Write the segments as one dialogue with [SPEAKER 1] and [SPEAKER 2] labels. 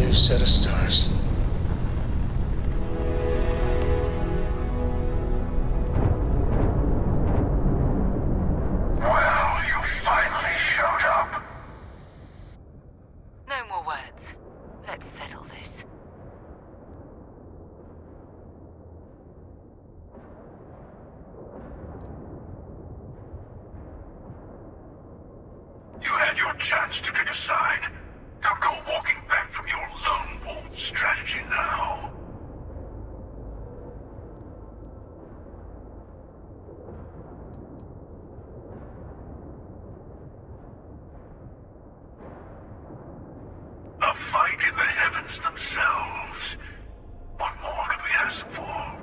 [SPEAKER 1] new set of stars.
[SPEAKER 2] Well, you finally showed up.
[SPEAKER 3] No more words. Let's settle this.
[SPEAKER 2] You had your chance to pick a side. Don't go walking back from your lone wolf strategy now. A fight in the heavens themselves. What more could we ask for?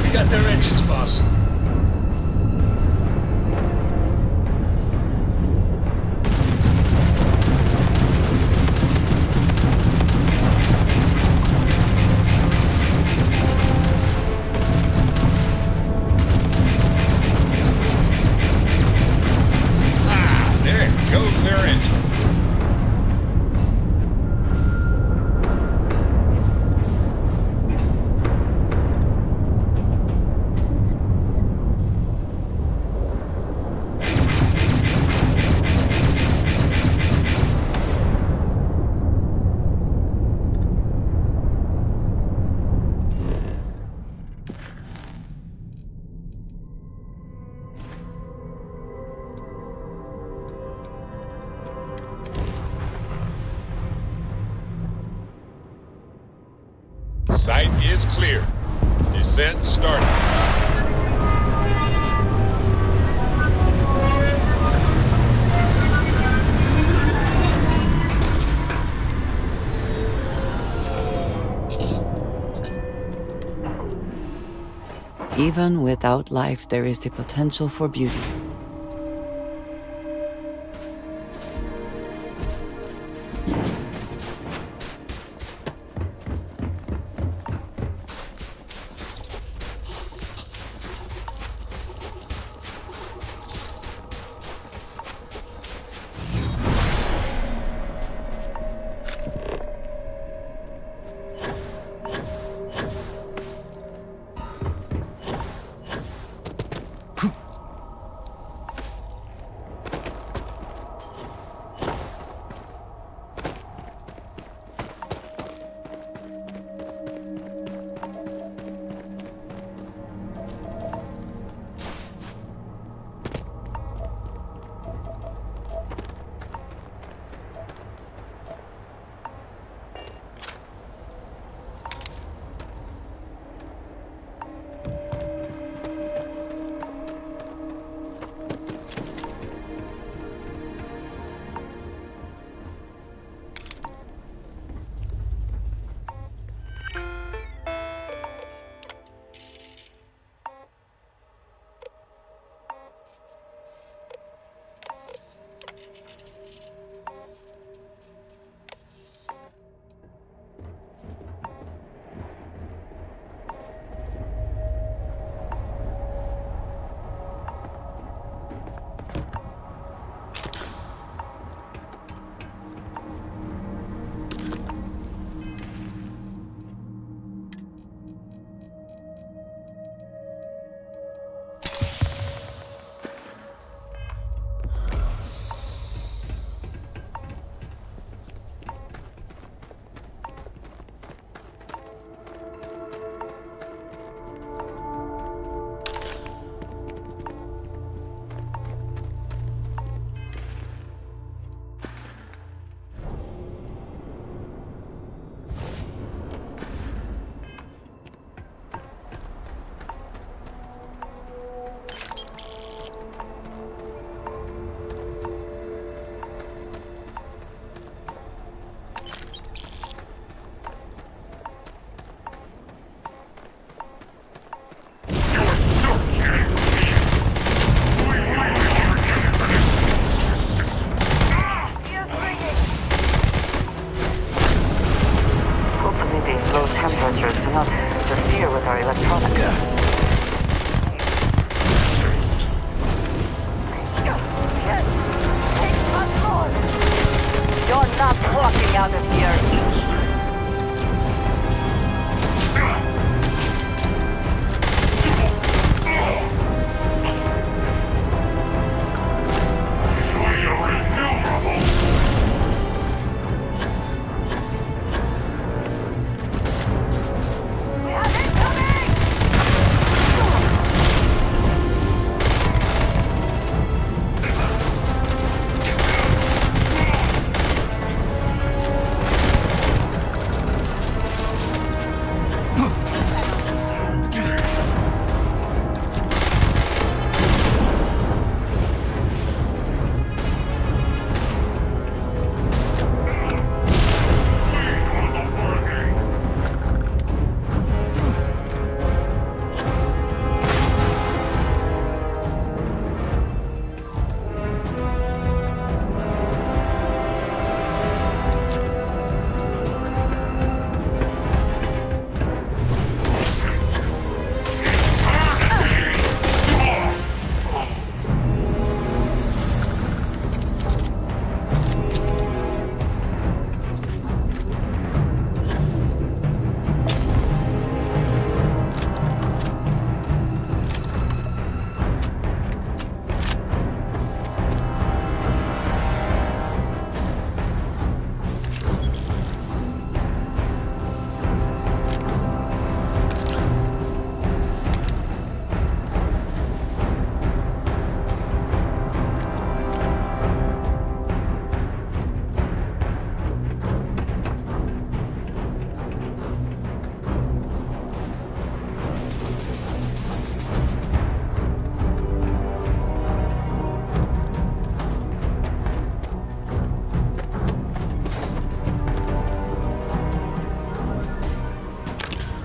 [SPEAKER 1] We got their engines, boss.
[SPEAKER 4] Ah, there goes their engine. Site is clear. Descent started.
[SPEAKER 5] Even without life, there is the potential for beauty.
[SPEAKER 3] vultures do not interfere with our electronics. You're not walking out of here.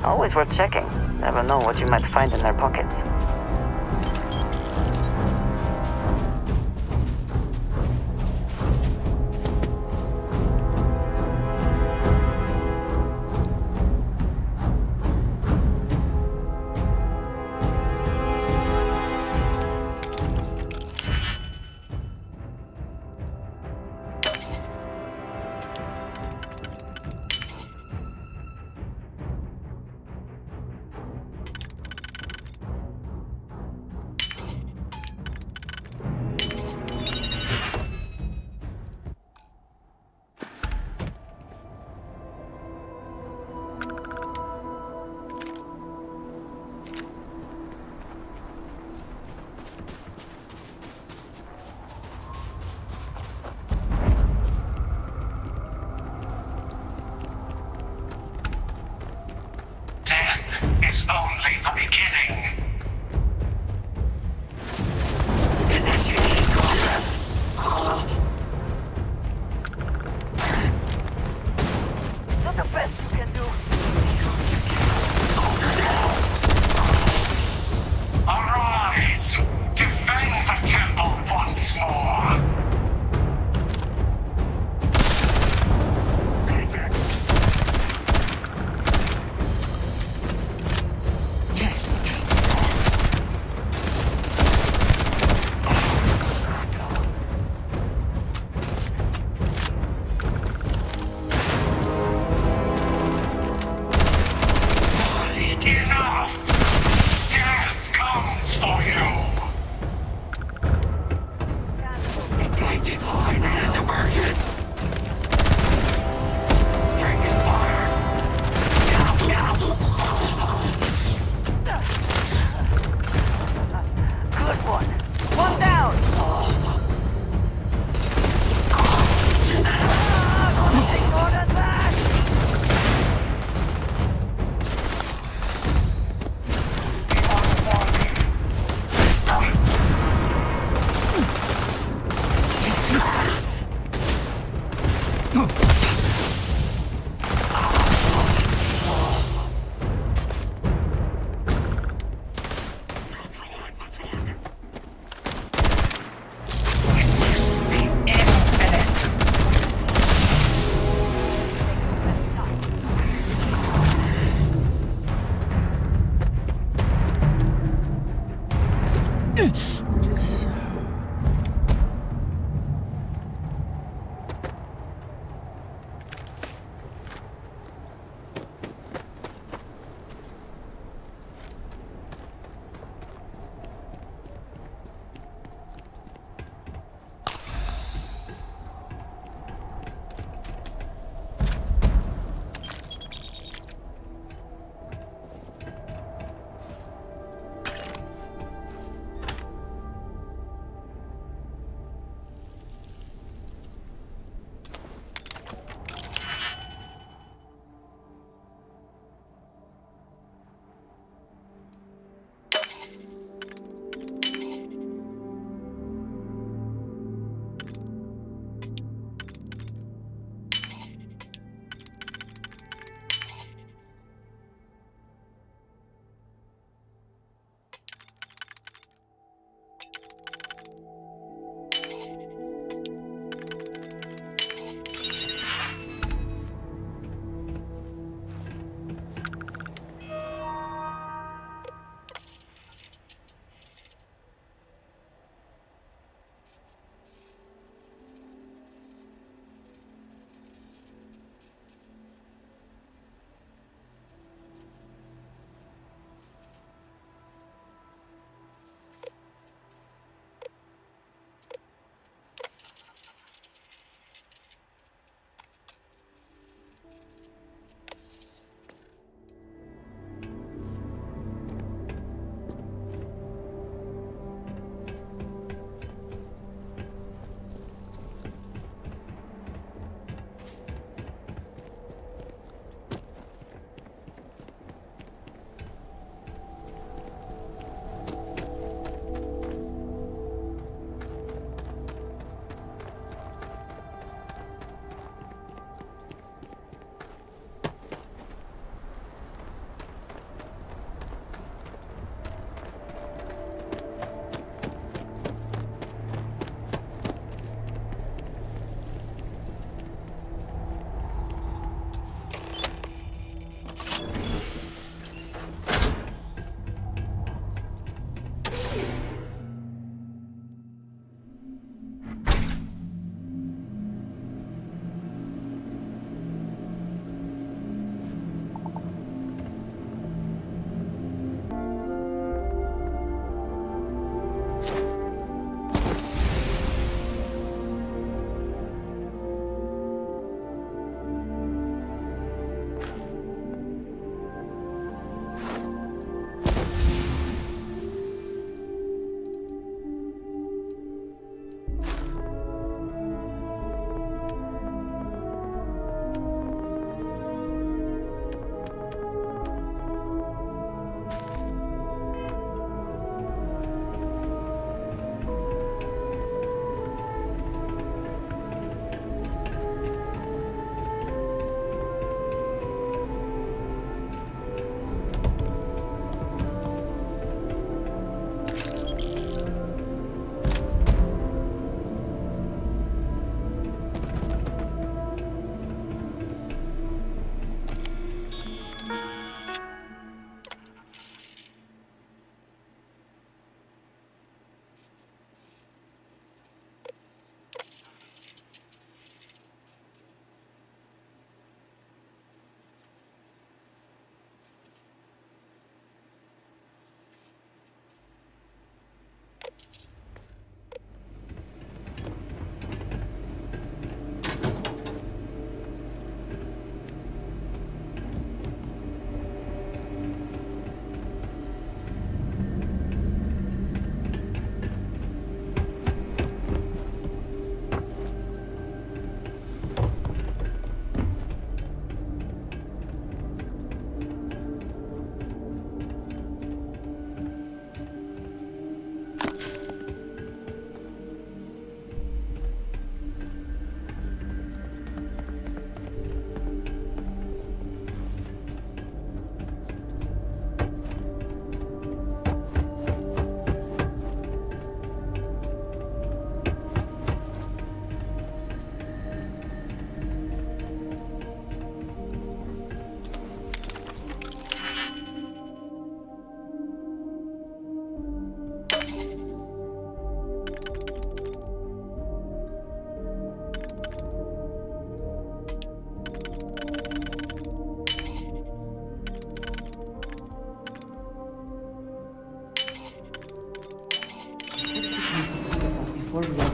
[SPEAKER 3] Always worth checking. Never know what you might find in their pockets.
[SPEAKER 2] Only the beginning.
[SPEAKER 3] Not the best you can do.
[SPEAKER 2] Arise! Defend the temple once more!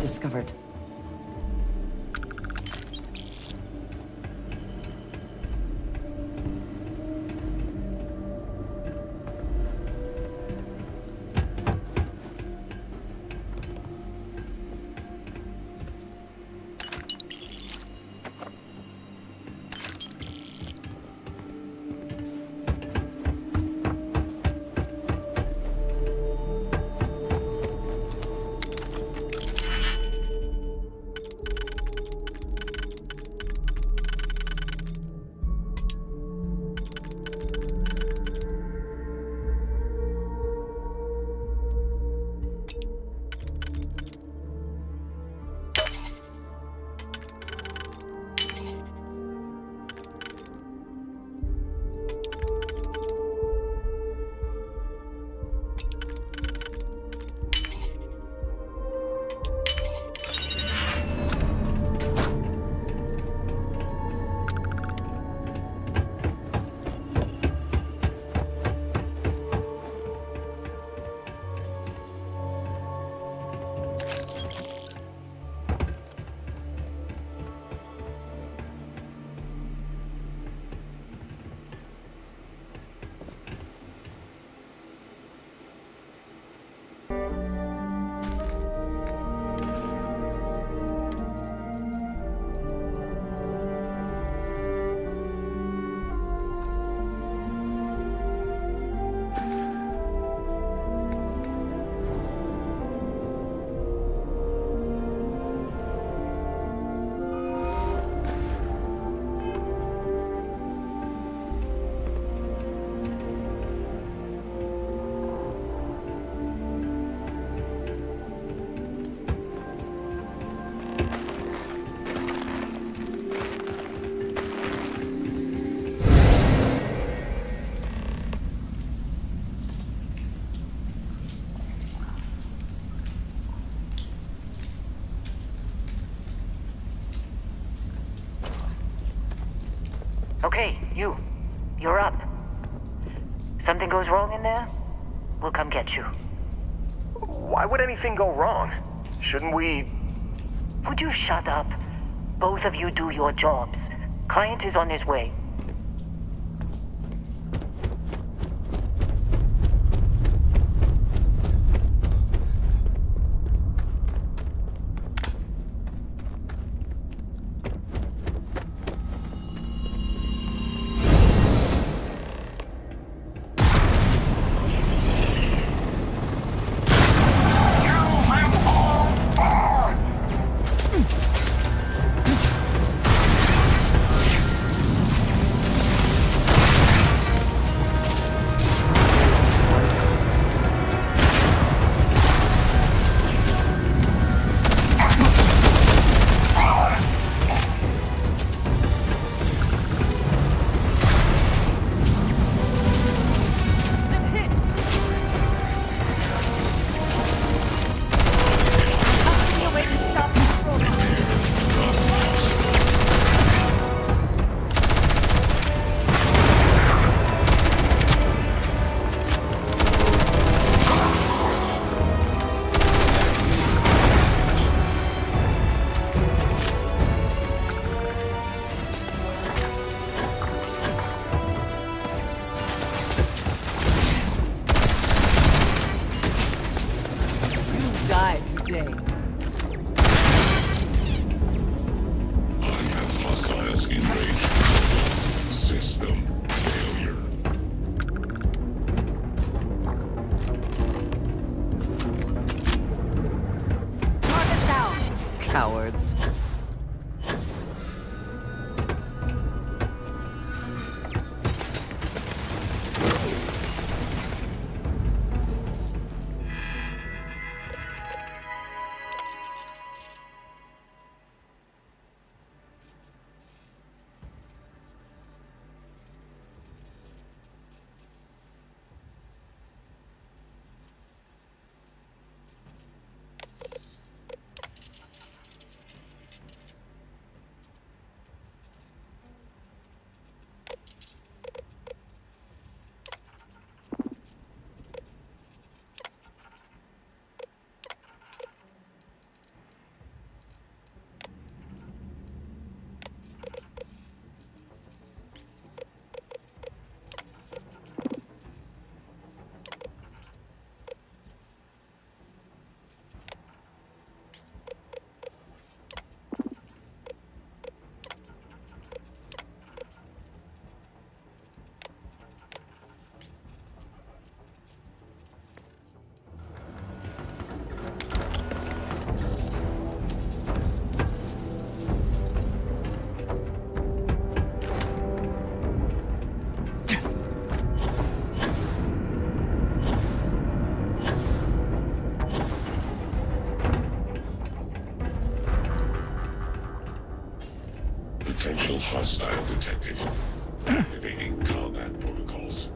[SPEAKER 5] discovered.
[SPEAKER 3] Okay, you're up. Something goes wrong in there, we'll come get you.
[SPEAKER 6] Why would anything go wrong? Shouldn't we...
[SPEAKER 3] Would you shut up? Both of you do your jobs. Client is on his way.
[SPEAKER 5] Cowards.
[SPEAKER 2] Hostile detected. Evading combat protocols.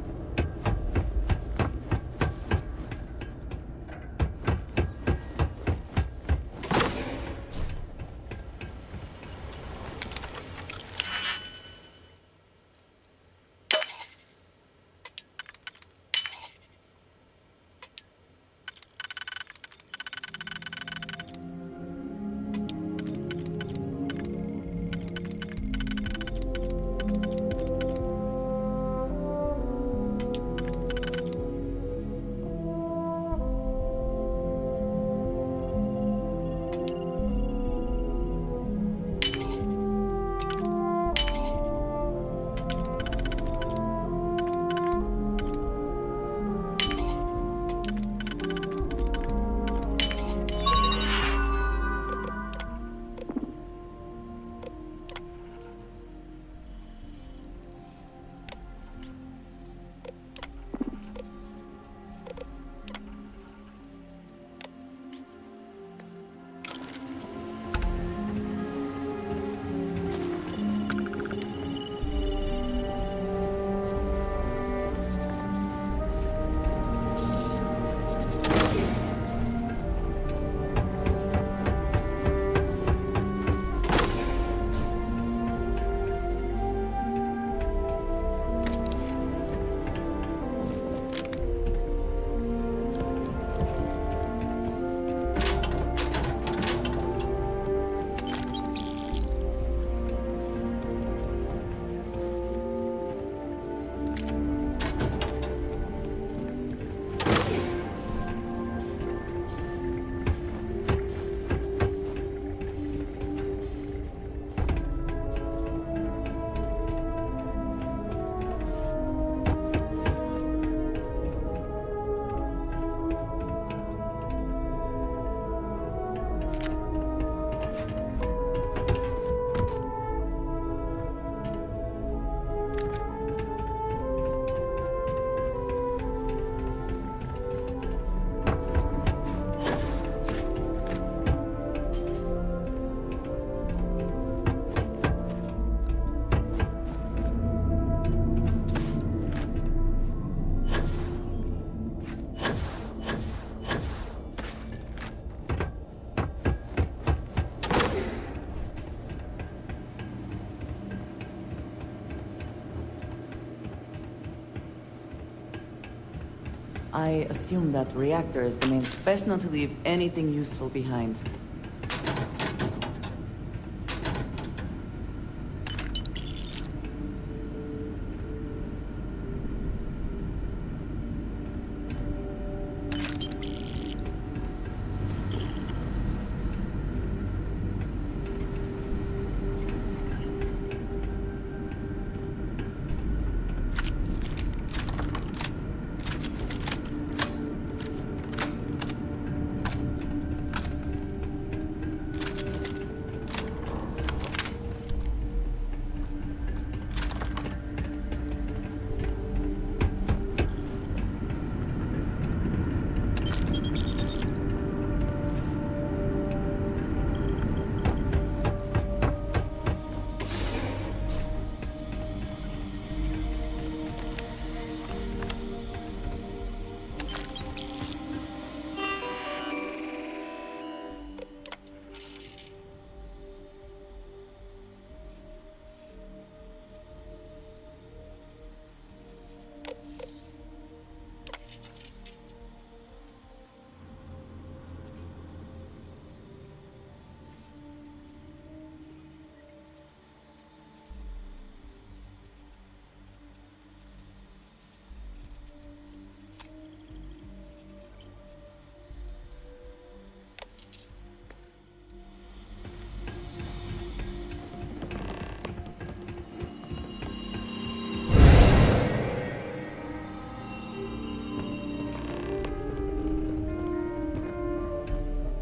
[SPEAKER 5] I assume that reactor is the main. Best not to leave anything useful behind.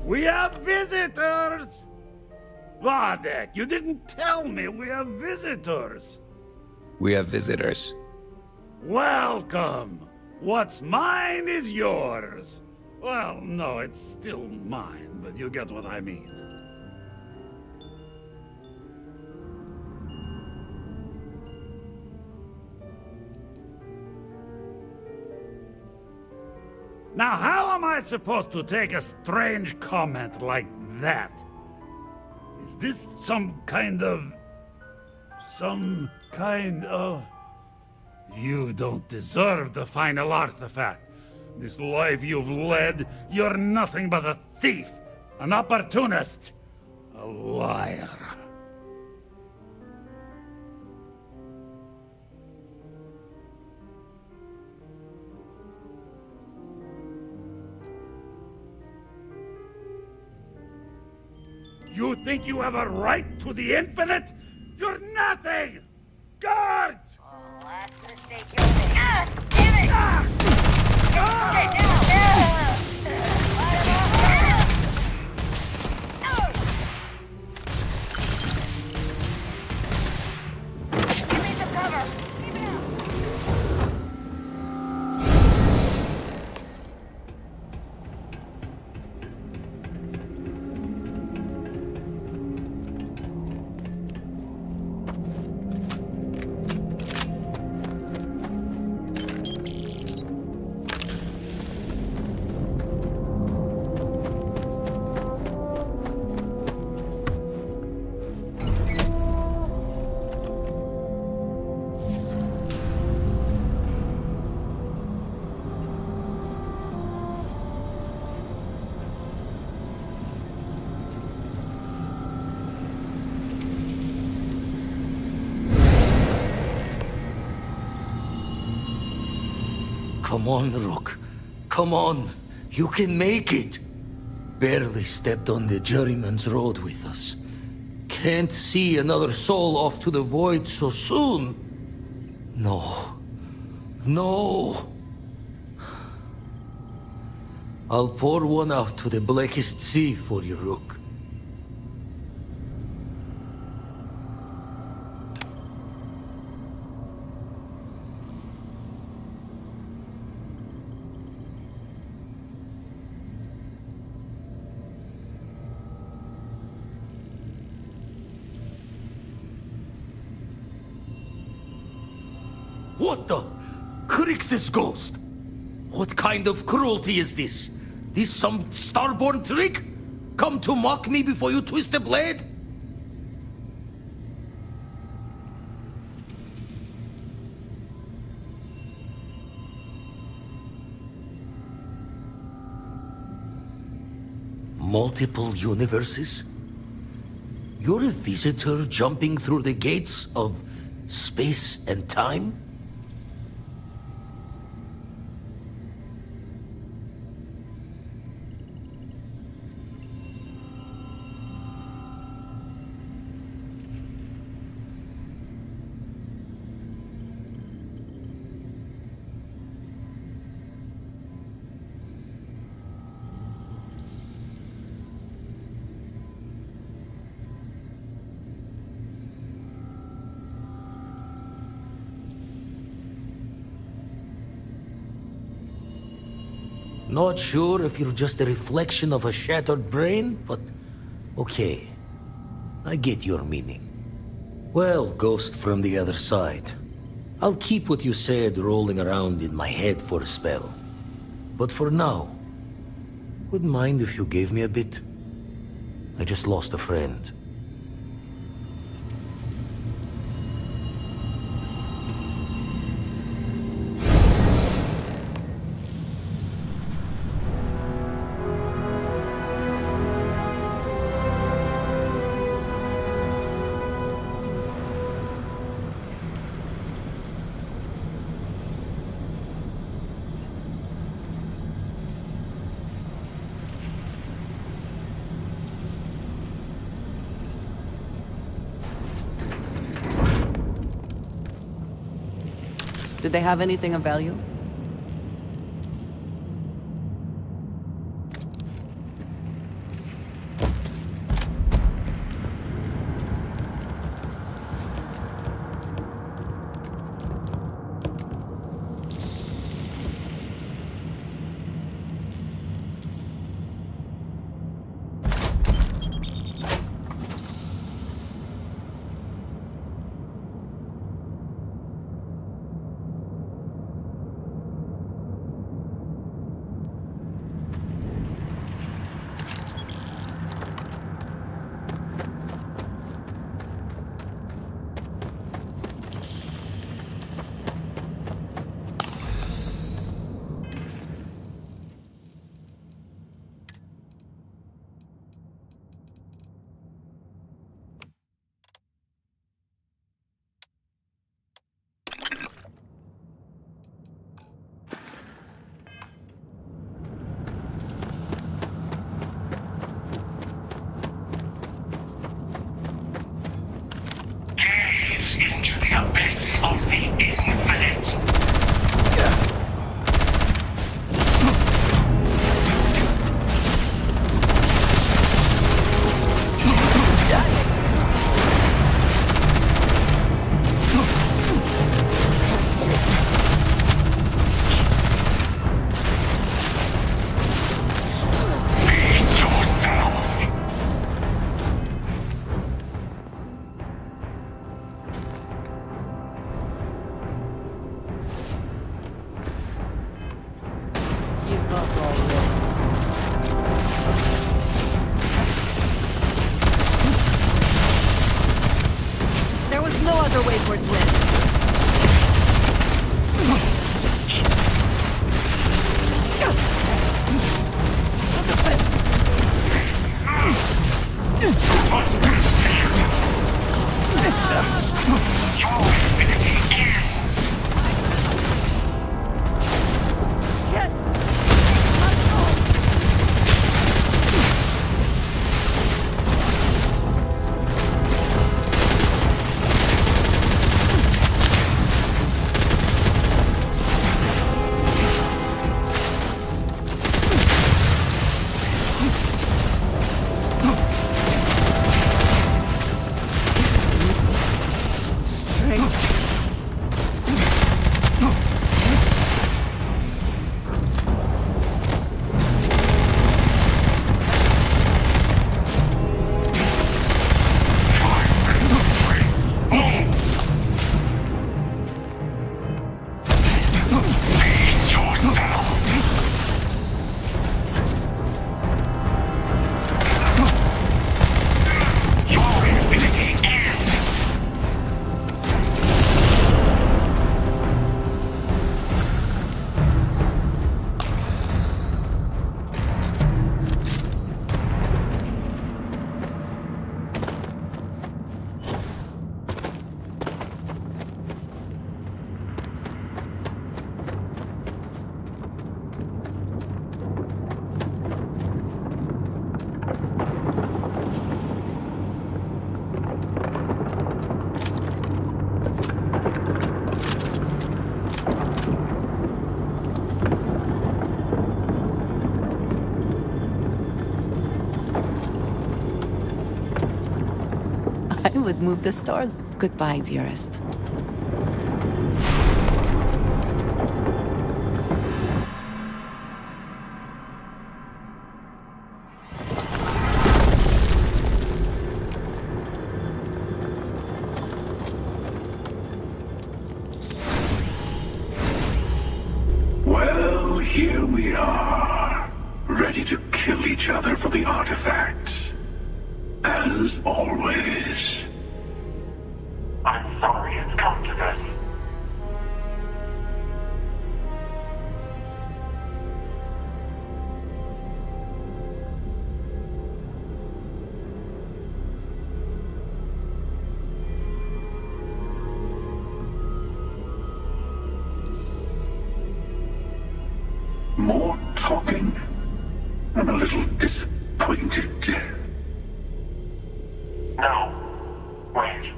[SPEAKER 7] We have visitors! Vadek, you didn't tell me we have visitors!
[SPEAKER 8] We have visitors.
[SPEAKER 7] Welcome! What's mine is yours! Well, no, it's still mine, but you get what I mean. Now, how am I supposed to take a strange comment like that? Is this some kind of... You don't deserve the final artifact. This life you've led, you're nothing but a thief, an opportunist, a liar. You think you have a right to the infinite? You're nothing! Guards!
[SPEAKER 3] Oh, last mistake you'll make. Ah! Damn it!
[SPEAKER 7] Ah!
[SPEAKER 3] Okay, now! Light him up! Give me some cover! Keep it out!
[SPEAKER 9] Come on, Rook. Come on. You can make it. Barely stepped on the juryman's road with us. Can't see another soul off to the void so soon. No. No. I'll pour one out to the blackest sea for you, Rook. What the? Crix's ghost? What kind of cruelty is this? This some starborn trick? Come to mock me before you twist the blade? Multiple universes? You're a visitor jumping through the gates of space and time? Not sure if you're just a reflection of a shattered brain, but okay. I get your meaning. Well, ghost from the other side. I'll keep what you said rolling around in my head for a spell. But for now, wouldn't mind if you gave me a bit. I just lost a friend.
[SPEAKER 5] Did they have anything of value? There was no other way for it to win. I would move the stars. Goodbye, dearest.
[SPEAKER 2] Well, here we are, ready to kill each other for the artifacts. As always.
[SPEAKER 10] I'm sorry it's come to this.
[SPEAKER 2] More talking? I'm a little disappointed.
[SPEAKER 10] No. Wait.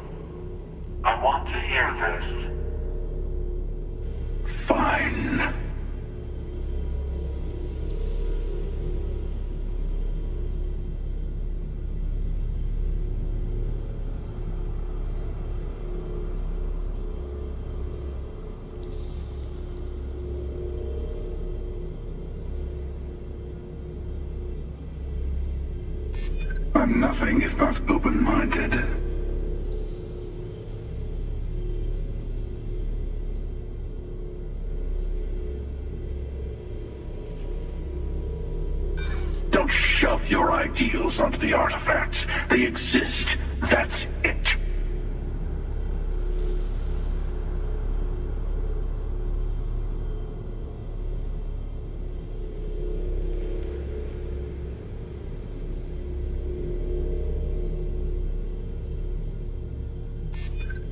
[SPEAKER 10] I want to hear this.
[SPEAKER 2] Fine. I'm nothing if not open-minded. Don't shove your ideals onto the artifacts. They exist. That's it.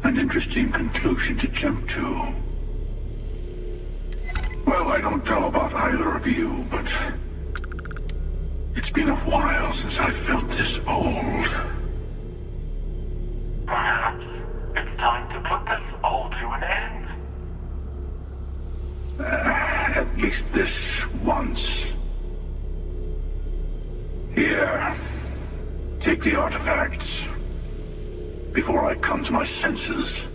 [SPEAKER 2] An interesting conclusion to jump to. Well, I don't know about either of you, but it's been a while since I felt this old.
[SPEAKER 10] Perhaps it's time to put this all to an end.
[SPEAKER 2] At least this once. Here, take the artifacts. Before I come to my senses.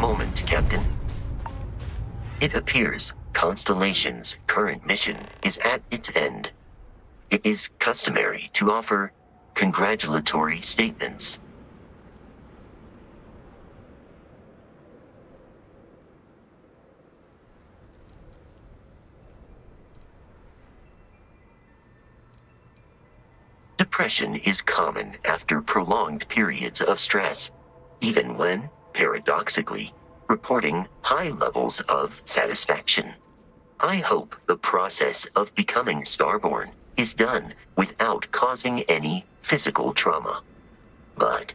[SPEAKER 11] moment, Captain. It appears Constellation's current mission is at its end. It is customary to offer congratulatory statements. Depression is common after prolonged periods of stress, even when, paradoxically, reporting high levels of satisfaction. I hope the process of becoming Starborn is done without causing any physical trauma. But,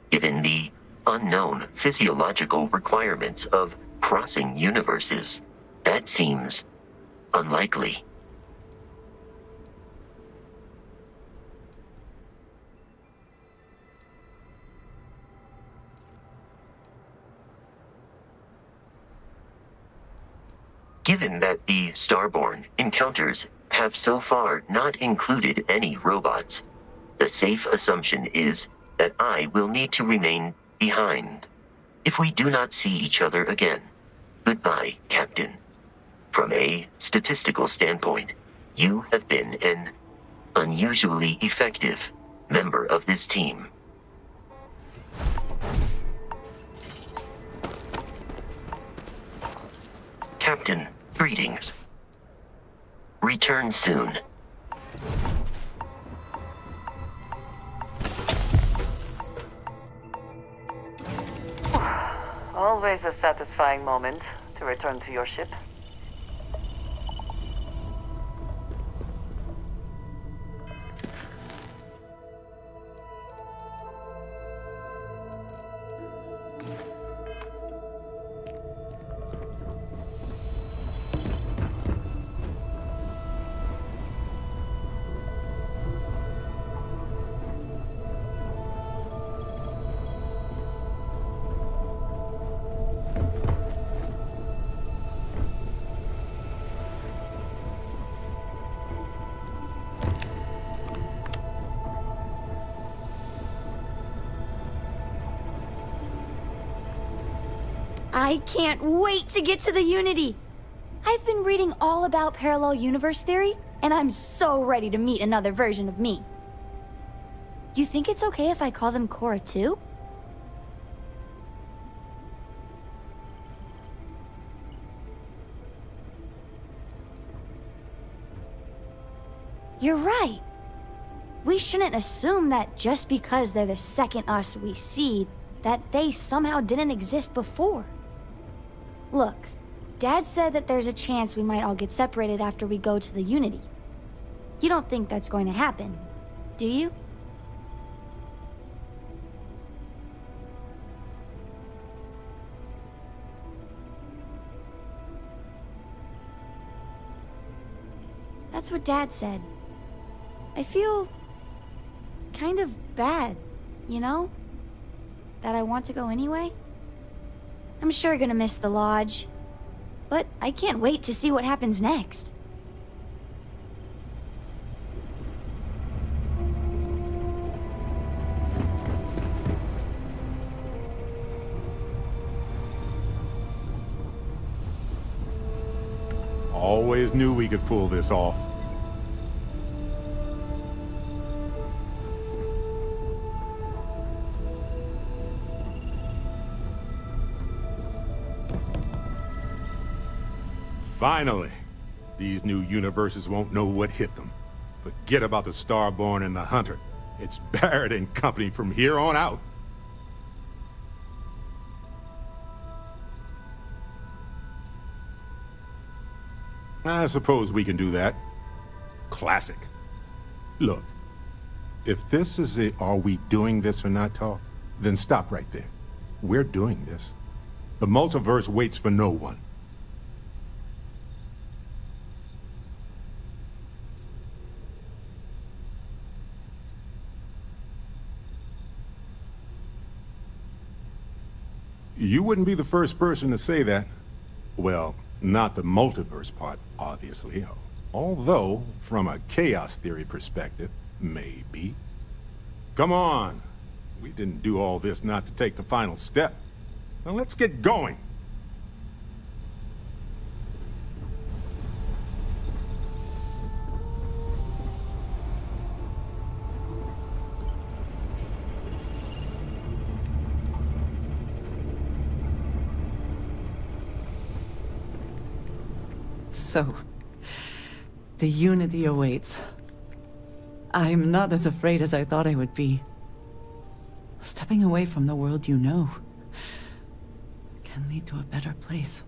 [SPEAKER 11] given the unknown physiological requirements of crossing universes, that seems unlikely. Given that the Starborn encounters have so far not included any robots, the safe assumption is that I will need to remain behind. If we do not see each other again, goodbye, Captain. From a statistical standpoint, you have been an unusually effective member of this team. Captain, greetings. Return soon.
[SPEAKER 5] Always a satisfying moment to return to your ship.
[SPEAKER 12] I can't wait to get to the Unity! I've been reading all about parallel universe theory, and I'm so ready to meet another version of me. You think it's okay if I call them Cora too? You're right. We shouldn't assume that just because they're the second us we see, that they somehow didn't exist before. Look, Dad said that there's a chance we might all get separated after we go to the Unity. You don't think that's going to happen, do you? That's what Dad said. I feel kind of bad, you know? That I want to go anyway. I'm sure gonna miss the lodge, but I can't wait to see what happens next.
[SPEAKER 13] Always knew we could pull this off. Finally, these new universes won't know what hit them. Forget about the Starborn and the Hunter. It's Barrett and company from here on out. I suppose we can do that. Classic. Look, if this is a are we doing this or not talk, then stop right there. We're doing this. The multiverse waits for no one. You wouldn't be the first person to say that. Well, not the multiverse part, obviously. Although, from a chaos theory perspective, maybe. Come on. We didn't do all this not to take the final step. Now let's get going.
[SPEAKER 5] So, the Unity awaits. I'm not as afraid as I thought I would be. Stepping away from the world you know can lead to a better place.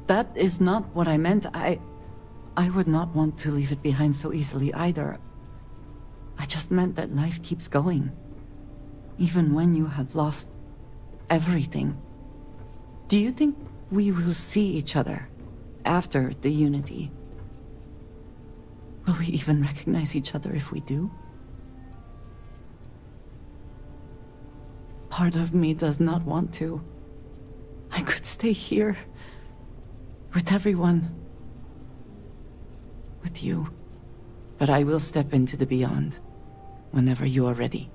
[SPEAKER 5] That is not what I meant. I would not want to leave it behind so easily either. I just meant that life keeps going. Even when you have lost everything. Do you think we will see each other after the Unity? Will we even recognize each other if we do? Part of me does not want to. I could stay here. With everyone. With you. But I will step into the beyond. Whenever you are ready.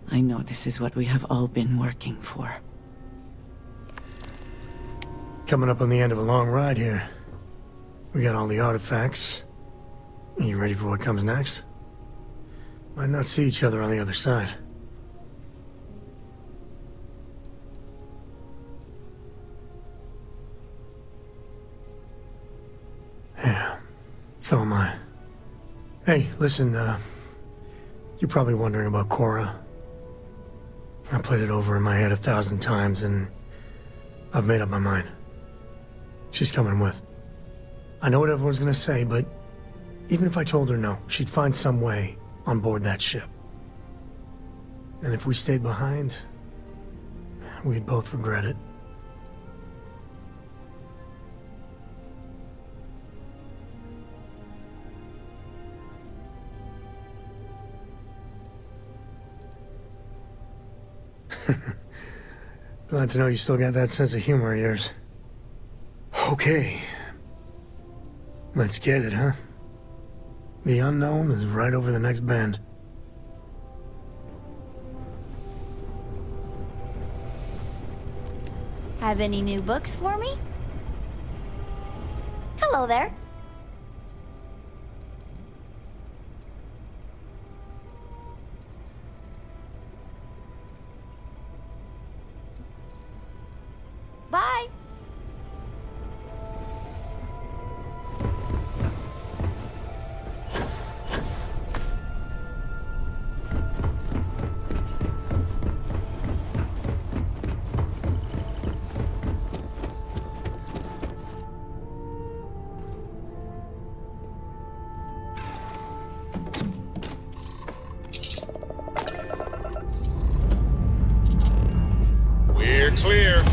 [SPEAKER 5] I know this is what we have all been working for.
[SPEAKER 14] Coming up on the end of a long ride here. We got all the artifacts. Are you ready for what comes next? Might not see each other on the other side. Yeah, so am I. Hey, listen, you're probably wondering about Cora. I played it over in my head 1,000 times, and I've made up my mind. She's coming with. I know what everyone's gonna say, but even if I told her no, she'd find some way on board that ship. And if we stayed behind, we'd both regret it. Glad to know you still got that sense of humor of yours. Okay. Let's get it, huh? The unknown is right over the next bend.
[SPEAKER 12] Have any new books for me? Hello there. Bye.
[SPEAKER 4] We're clear.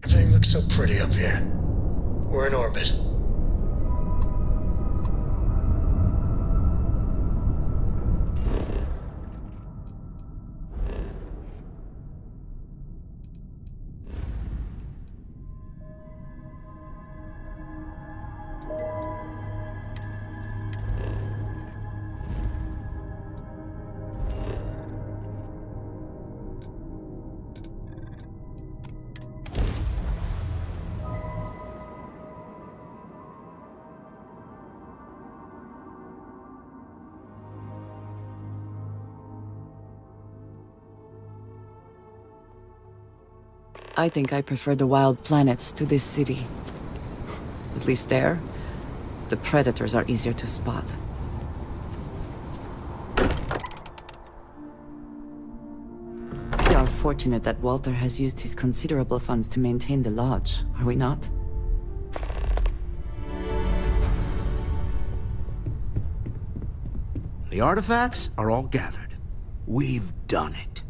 [SPEAKER 14] Everything looks so pretty up here. We're in orbit.
[SPEAKER 5] I think I prefer the wild planets to this city. At least there, the predators are easier to spot. We are fortunate that Walter has used his considerable funds to maintain the lodge, are we not?
[SPEAKER 9] The artifacts are all gathered. We've done it.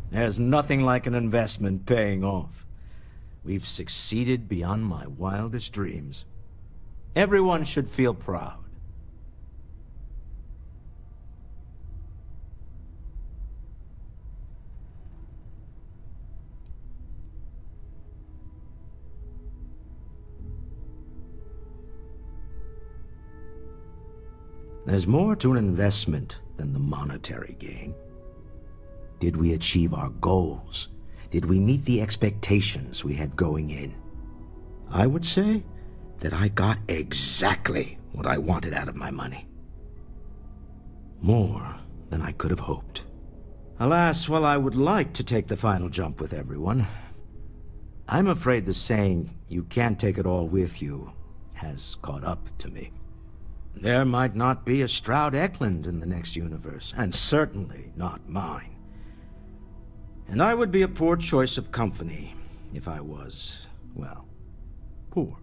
[SPEAKER 15] There's nothing like an investment paying off. We've succeeded beyond my wildest dreams. Everyone should feel proud.
[SPEAKER 9] There's more to an investment than the monetary gain. Did we achieve our goals? Did we meet the expectations we had going in? I would say that I got exactly what I wanted out of my money. More than I could have hoped. Alas, while I would like to take the final jump with everyone, I'm afraid the saying, "you can't take it all with you," has caught up to me. There might not be a Stroud Eklund in the next universe, and certainly not mine. And I would be a poor choice of company if I was, well, poor.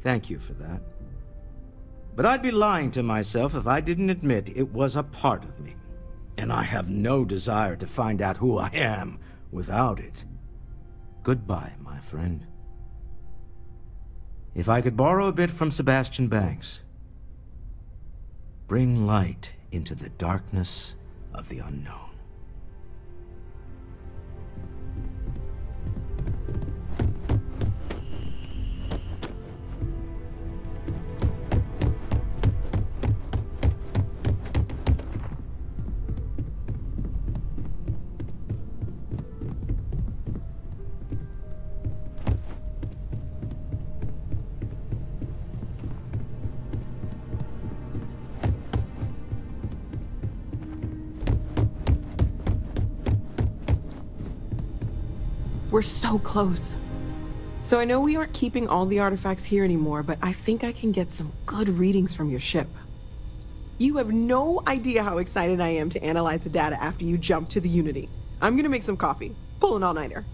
[SPEAKER 9] Thank you for that. But I'd be lying to myself if I didn't admit it was a part of me. And I have no desire to find out who I am without it. Goodbye, my friend. If I could borrow a bit from Sebastian Banks, bring light into the darkness of the unknown.
[SPEAKER 16] We're so close. So I know we aren't keeping all the artifacts here anymore, but I think I can get some good readings from your ship. You have no idea how excited I am to analyze the data after you jump to the Unity. I'm gonna make some coffee. Pull an all-nighter.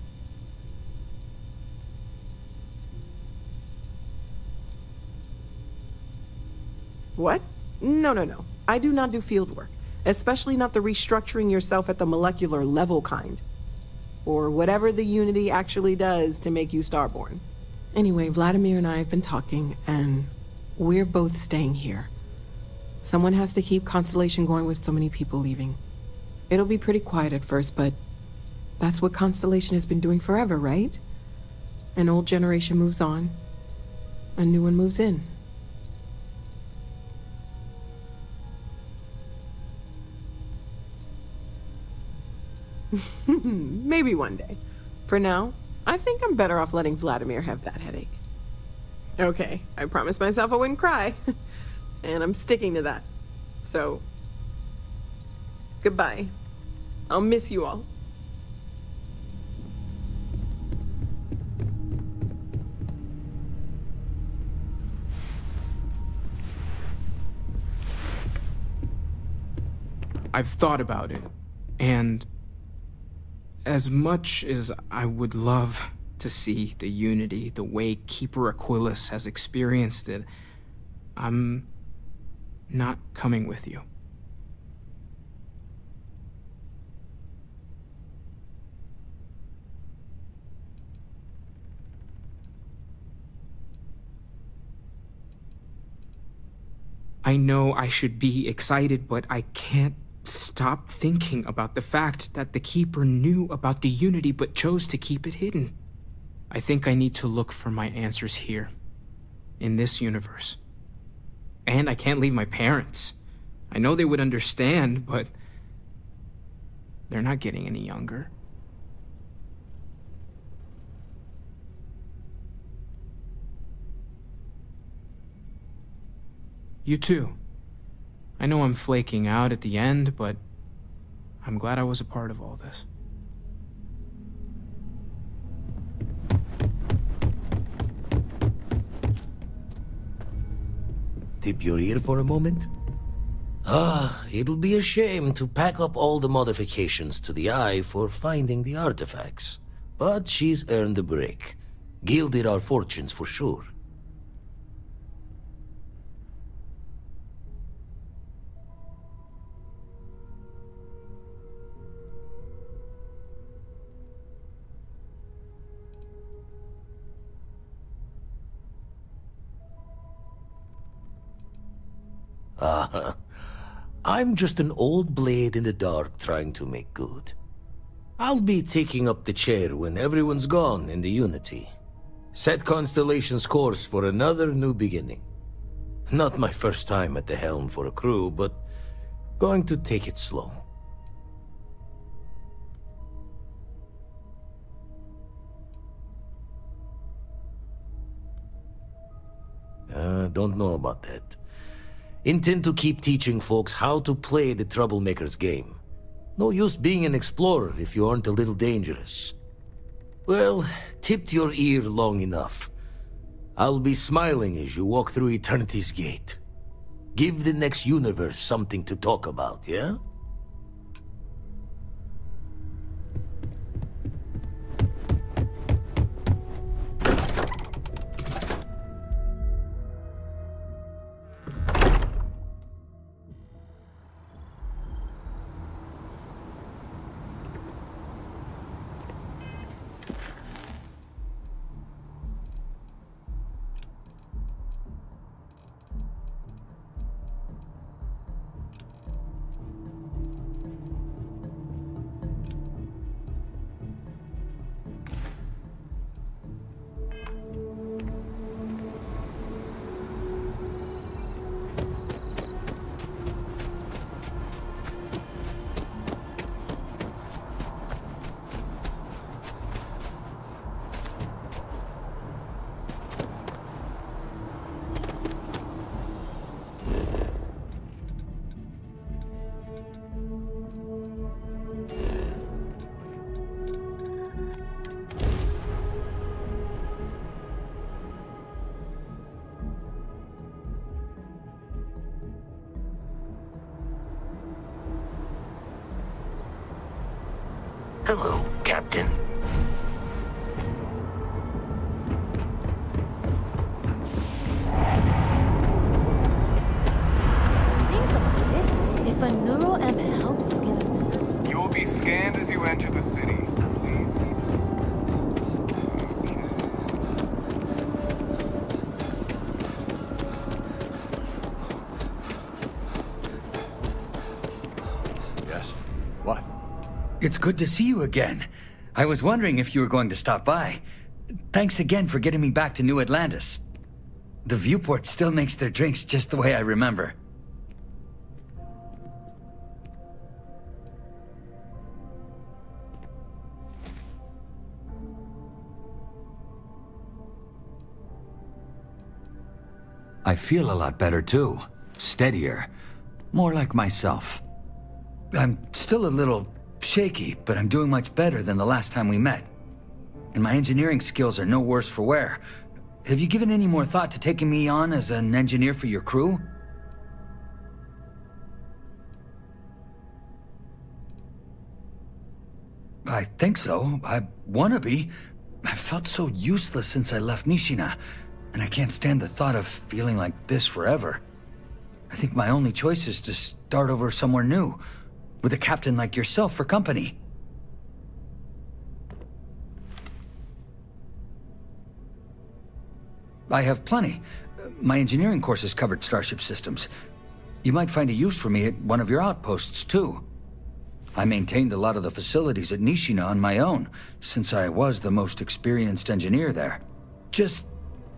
[SPEAKER 16] What? No. I do not do field work, especially not the restructuring yourself at the molecular level kind. Or whatever the Unity actually does to make you starborn. Anyway, Vladimir and I have been talking, and we're both staying here. Someone has to keep Constellation going with so many people leaving. It'll be pretty quiet at first, but that's what Constellation has been doing forever, right? An old generation moves on, a new one moves in. Maybe one day. For now, I think I'm better off letting Vladimir have that headache. Okay, I promised myself I wouldn't cry. And I'm sticking to that. So, goodbye. I'll miss you all.
[SPEAKER 17] I've thought about it, and as much as I would love to see the Unity the way Keeper Aquilus has experienced it, I'm not coming with you. I know I should be excited, but I can't stop thinking about the fact that the Keeper knew about the Unity but chose to keep it hidden. I think I need to look for my answers here, in this universe. And I can't leave my parents. I know they would understand, but they're not getting any younger. You too. I know I'm flaking out at the end, but I'm glad I was a part of all this.
[SPEAKER 9] Tip your ear for a moment? It'll be a shame to pack up all the modifications to the Eye for finding the artifacts. But she's earned a break. Gilded our fortunes for sure. I'm just an old blade in the dark trying to make good. I'll be taking up the chair when everyone's gone in the Unity. Set Constellation's course for another new beginning. Not my first time at the helm for a crew, but going to take it slow. Don't know about that. Intend to keep teaching folks how to play the Troublemaker's game. No use being an explorer if you aren't a little dangerous. Well, tipped your ear long enough. I'll be smiling as you walk through Eternity's gate. Give the next universe something to talk about, yeah?
[SPEAKER 11] Hello, Captain.
[SPEAKER 12] Think about it. If a neural amp helps you get a better...
[SPEAKER 18] You will be scanned as you enter the city.
[SPEAKER 19] Yes. What?
[SPEAKER 20] It's good to see you again. I was wondering if you were going to stop by. Thanks again for getting me back to New Atlantis. The viewport still makes their drinks just the way I remember. I feel a lot better too. Steadier. More like myself. I'm still a little shaky, but I'm doing much better than the last time we met. And my engineering skills are no worse for wear. Have you given any more thought to taking me on as an engineer for your crew? I think so. I wanna be. I've felt so useless since I left Nishina, and I can't stand the thought of feeling like this forever. I think my only choice is to start over somewhere new, with a captain like yourself for company. I have plenty. My engineering courses covered starship systems. You might find a use for me at one of your outposts, too. I maintained a lot of the facilities at Nishina on my own, since I was the most experienced engineer there. Just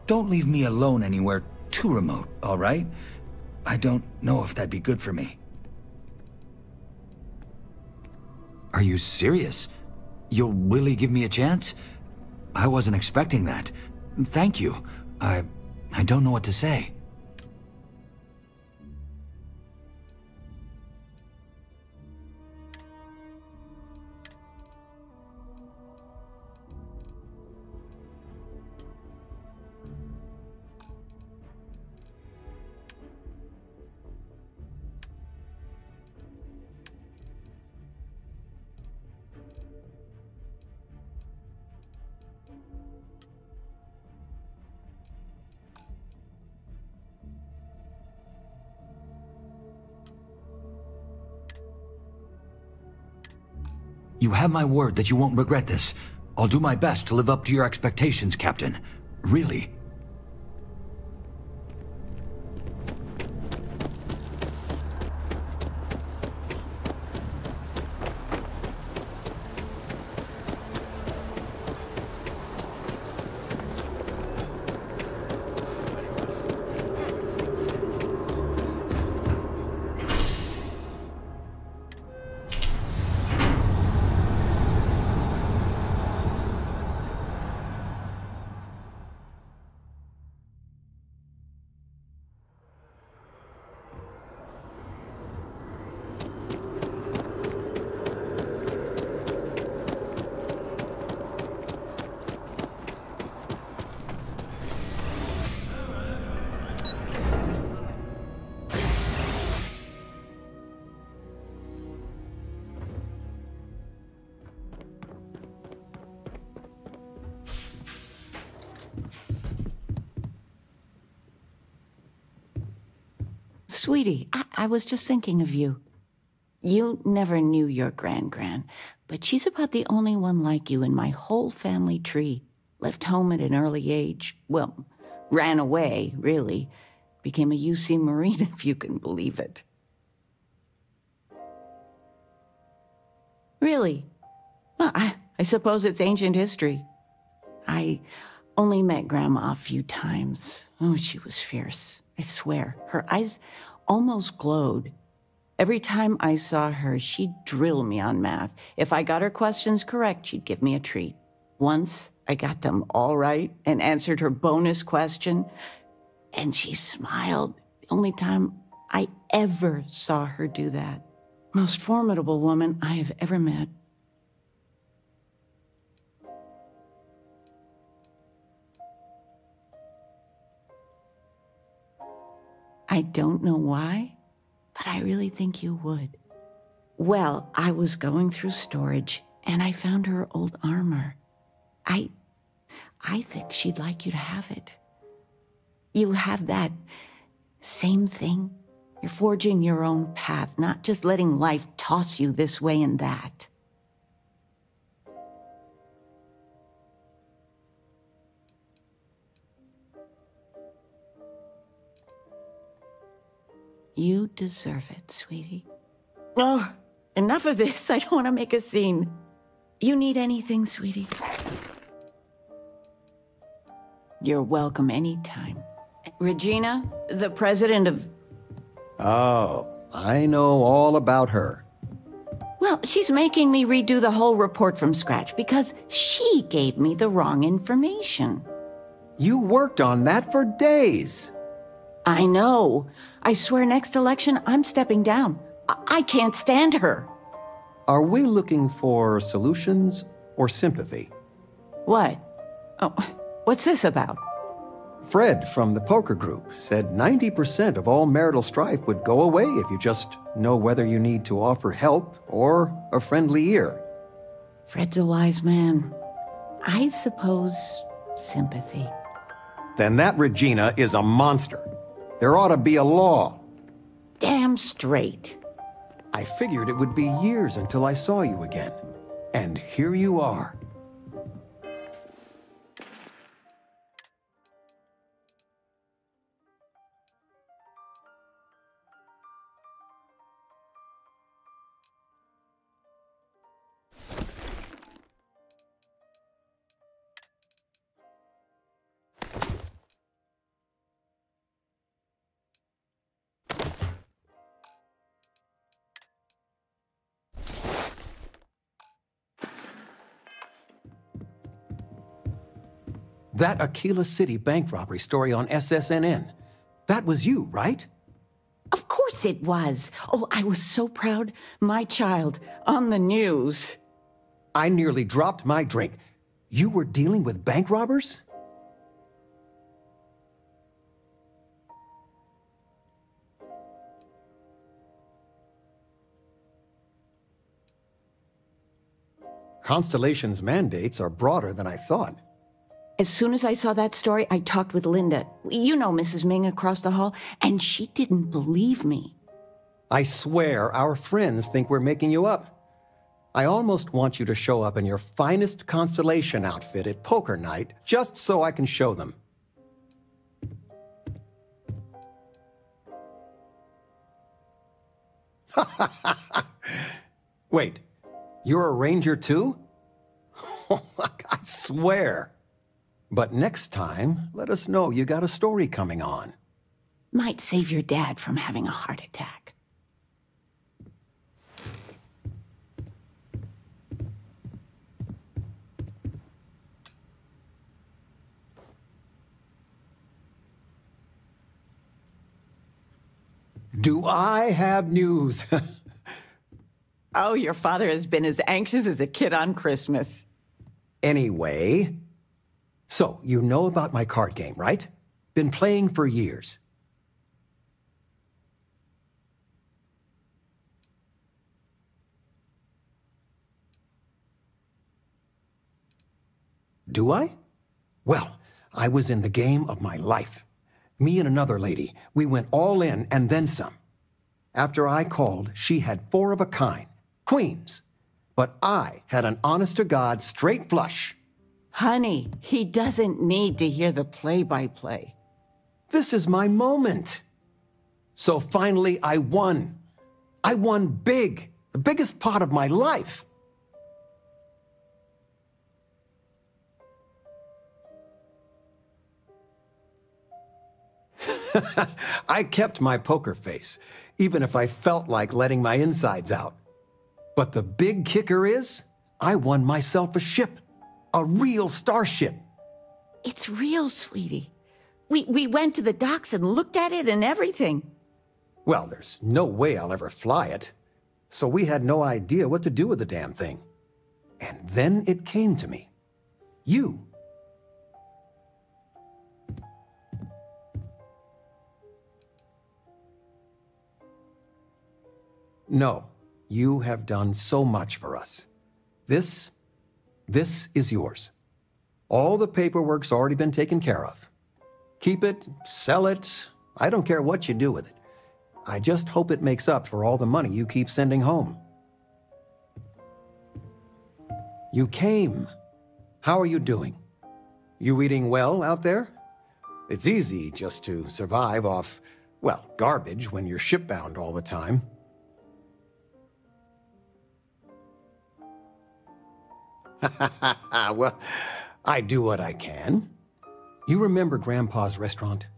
[SPEAKER 20] don't leave me alone anywhere too remote, all right? I don't know if that'd be good for me. Are you serious? You'll really give me a chance? I wasn't expecting that. Thank you. I don't know what to say. You have my word that you won't regret this. I'll do my best to live up to your expectations, Captain. Really.
[SPEAKER 19] Sweetie, I was just thinking of you. You never knew your gran, but she's about the only one like you in my whole family tree. Left home at an early age. Well, ran away, really. Became a UC Marine, if you can believe it. Really? Well, I suppose it's ancient history. I only met Grandma a few times. Oh, she was fierce. I swear, her eyes almost glowed. Every time I saw her, she'd drill me on math. If I got her questions correct, she'd give me a treat. Once, I got them all right and answered her bonus question, and she smiled. The only time I ever saw her do that. Most formidable woman I have ever met. I don't know why, but I really think you would. Well, I was going through storage, and I found her old armor. I think she'd like you to have it. You have that same thing. You're forging your own path, not just letting life toss you this way and that. You deserve it, sweetie. Oh, enough of this. I don't want to make a scene. You need anything, sweetie? You're welcome anytime. Regina, the president of... Oh, I know all about her. Well, she's making me redo the whole report from scratch because she gave me the wrong information. You worked on that for days. I know. I swear next election, I'm stepping down. I can't stand her. Are we looking for solutions or sympathy? What? Oh, what's this about? Fred from the poker group said 90% of all marital strife would go away if you just know whether you need to offer help or a friendly ear. Fred's a wise man. I suppose sympathy. Then that Regina is a monster. There ought to be a law. Damn straight.
[SPEAKER 21] I figured it would be years until I saw you again. And here you are. That Aquila City bank robbery story on SSNN. That was you, right?
[SPEAKER 19] Of course it was. Oh, I was so proud. My child on the news.
[SPEAKER 21] I nearly dropped my drink. You were dealing with bank robbers? Constellation's mandates are broader than I thought.
[SPEAKER 19] As soon as I saw that story, I talked with Linda. You know Mrs. Ming across the hall, and she didn't believe me.
[SPEAKER 21] I swear our friends think we're making you up. I almost want you to show up in your finest Constellation outfit at poker night, just so I can show them. Wait, you're a ranger too? I swear. But next time, let us know you got a story coming on.
[SPEAKER 19] Might save your dad from having a heart attack.
[SPEAKER 21] Do I have news?
[SPEAKER 19] Oh, your father has been as anxious as a kid on Christmas.
[SPEAKER 21] Anyway, so you know about my card game, right? Been playing for years. Do I? Well, I was in the game of my life. Me and another lady, we went all in and then some. After I called, she had 4 of a kind, queens. But I had an honest-to-God straight flush.
[SPEAKER 19] Honey, he doesn't need to hear the play-by-play.
[SPEAKER 21] This is my moment. So finally, I won. I won big, the biggest pot of my life. I kept my poker face, even if I felt like letting my insides out. But the big kicker is, I won myself a ship. A real starship.
[SPEAKER 19] It's real, sweetie. We went to the docks and looked at it and everything.
[SPEAKER 21] Well, there's no way I'll ever fly it. So we had no idea what to do with the damn thing. And then it came to me. You. No, you have done so much for us. This is yours. All the paperwork's already been taken care of. Keep it, sell it, I don't care what you do with it. I just hope it makes up for all the money you keep sending home. You came. How are you doing? You eating well out there? It's easy just to survive off, well, garbage when you're shipbound all the time. Well, I do what I can. You remember Grandpa's restaurant?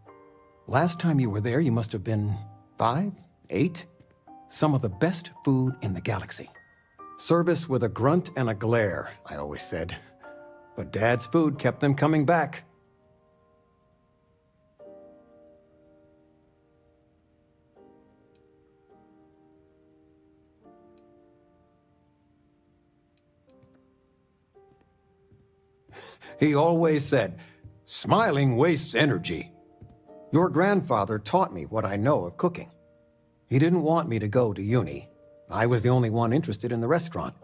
[SPEAKER 21] Last time you were there, you must have been 5, 8. Some of the best food in the galaxy. Service with a grunt and a glare, I always said. But Dad's food kept them coming back. He always said, smiling wastes energy. Your grandfather taught me what I know of cooking. He didn't want me to go to uni. I was the only one interested in the restaurant.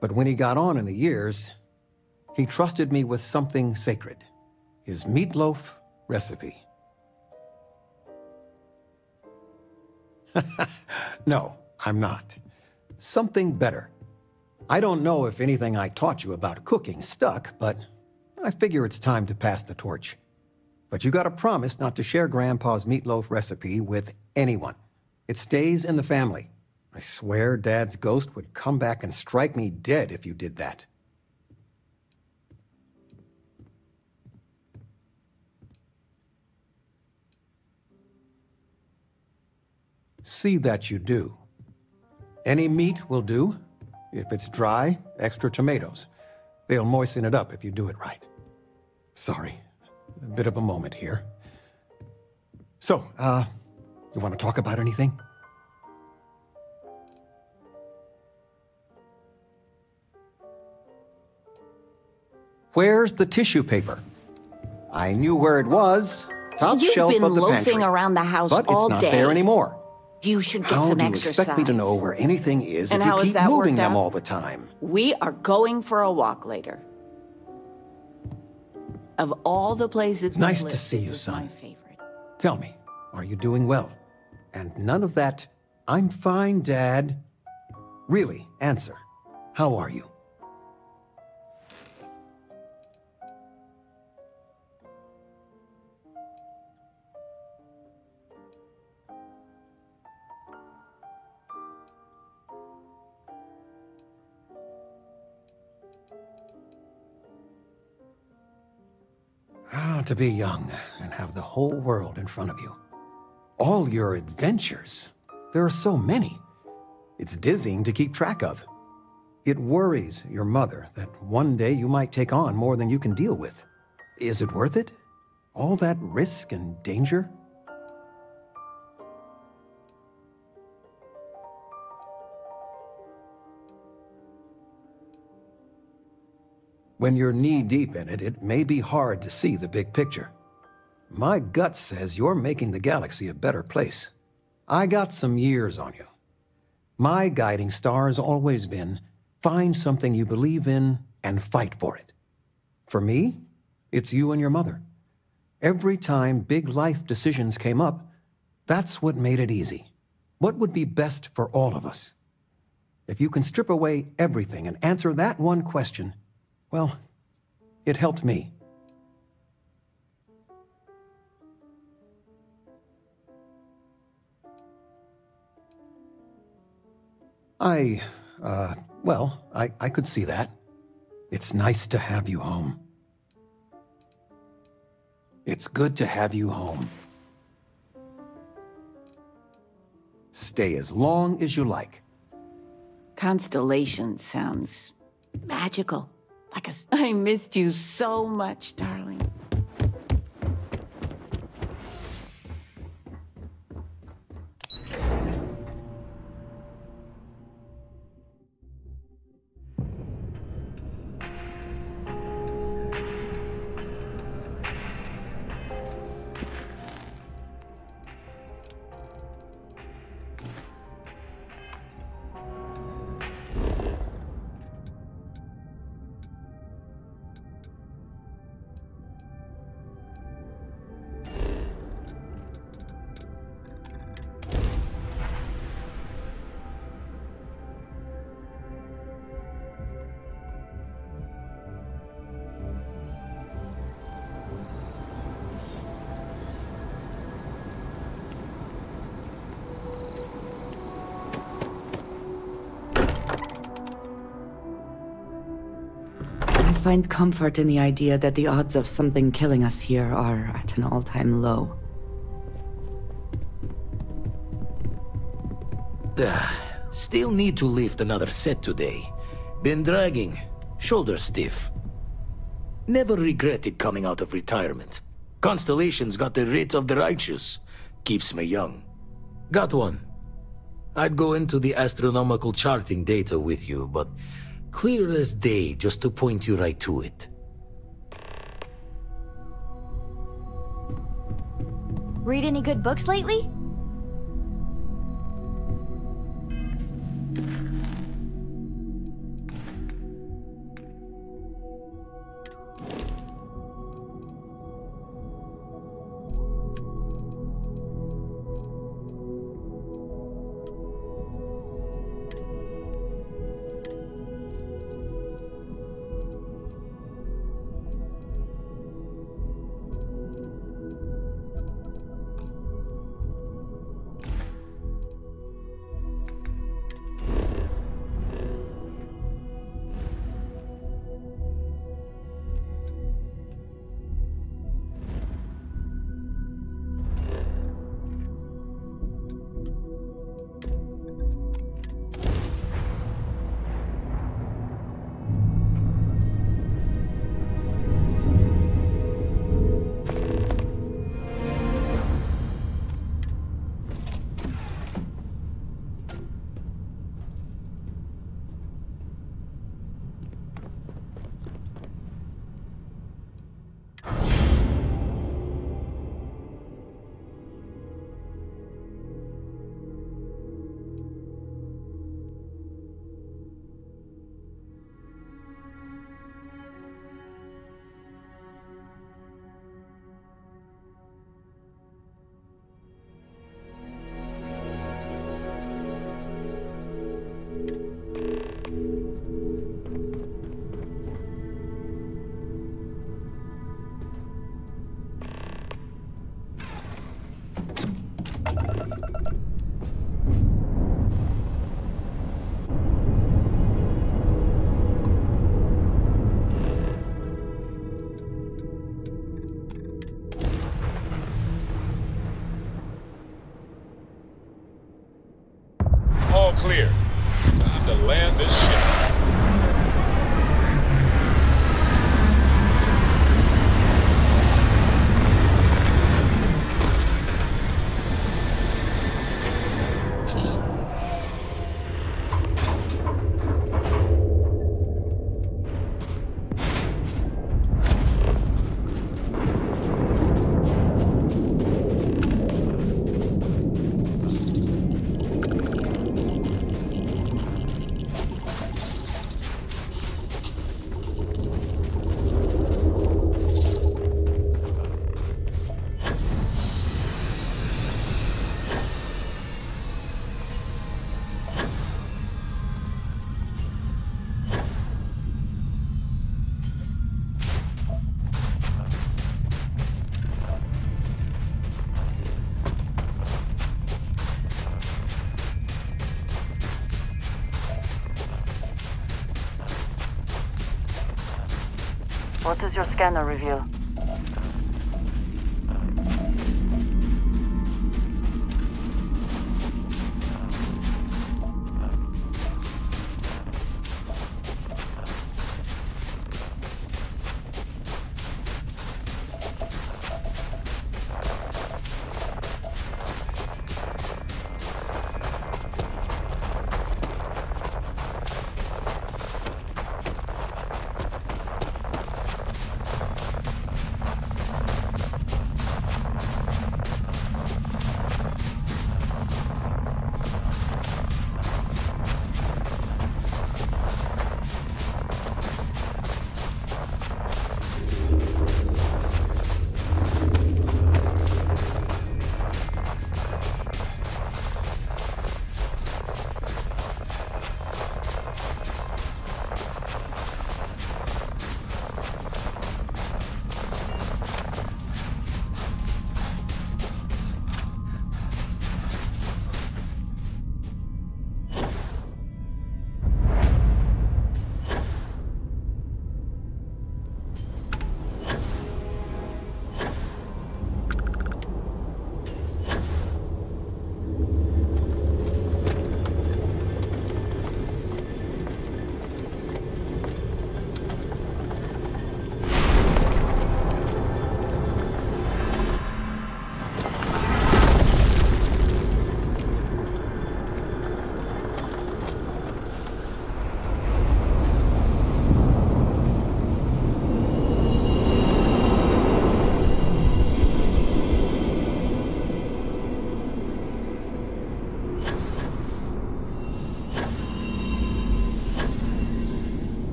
[SPEAKER 21] But when he got on in the years, he trusted me with something sacred. His meatloaf recipe. No, I'm not. Something better. I don't know if anything I taught you about cooking stuck, but I figure it's time to pass the torch. But you gotta promise not to share Grandpa's meatloaf recipe with anyone. It stays in the family. I swear Dad's ghost would come back and strike me dead if you did that. See that you do. Any meat will do. If it's dry, extra tomatoes. They'll moisten it up if you do it right. Sorry, a bit of a moment here. So, you want to talk about anything? Where's the tissue paper? I knew where it was. Top shelf of the pantry.
[SPEAKER 19] You've been loafing around the house all day.
[SPEAKER 21] But it's not there anymore.
[SPEAKER 19] You should get
[SPEAKER 21] some
[SPEAKER 19] exercise.
[SPEAKER 21] How do you expect me to know where anything is
[SPEAKER 19] and
[SPEAKER 21] if you keep moving them
[SPEAKER 19] out?
[SPEAKER 21] all the time?
[SPEAKER 19] We are going for a walk later. Of all the places
[SPEAKER 21] nice to see you, son.
[SPEAKER 19] My favorite.
[SPEAKER 21] Tell me, are you doing well? And none of that, I'm fine, Dad. Really, answer. How are you? To be young and have the whole world in front of you. All your adventures. There are so many. It's dizzying to keep track of. It worries your mother that one day you might take on more than you can deal with. Is it worth it? All that risk and danger? When you're knee-deep in it, it may be hard to see the big picture. My gut says you're making the galaxy a better place. I got some years on you. My guiding star has always been, find something you believe in and fight for it. For me, it's you and your mother. Every time big life decisions came up, that's what made it easy. What would be best for all of us? If you can strip away everything and answer that one question, well, it helped me. I could see that. It's nice to have you home. It's good to have you home. Stay as long as you like.
[SPEAKER 19] Constellation sounds magical. I missed you so much, darling.
[SPEAKER 5] I find comfort in the idea that the odds of something killing us here are at an all-time low.
[SPEAKER 9] Still need to lift another set today. Been dragging. Shoulder stiff. Never regretted coming out of retirement. Constellation's got the writ of the righteous. Keeps me young. Got one. I'd go into the astronomical charting data with you, but clear as day just to point you right to it.
[SPEAKER 12] Read any good books lately?
[SPEAKER 3] What does your scanner reveal?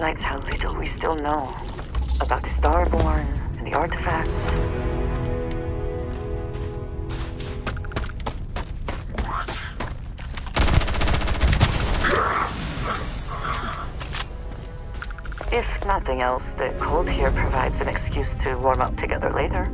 [SPEAKER 3] highlights how little we still know about the Starborn and the artifacts. If nothing else, the cold here provides an excuse to warm up together later.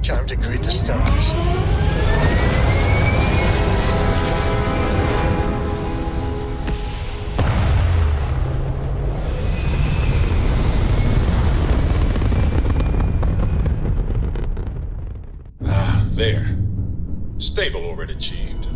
[SPEAKER 1] Time to greet the stars.
[SPEAKER 4] Ah, there. Stable orbit achieved.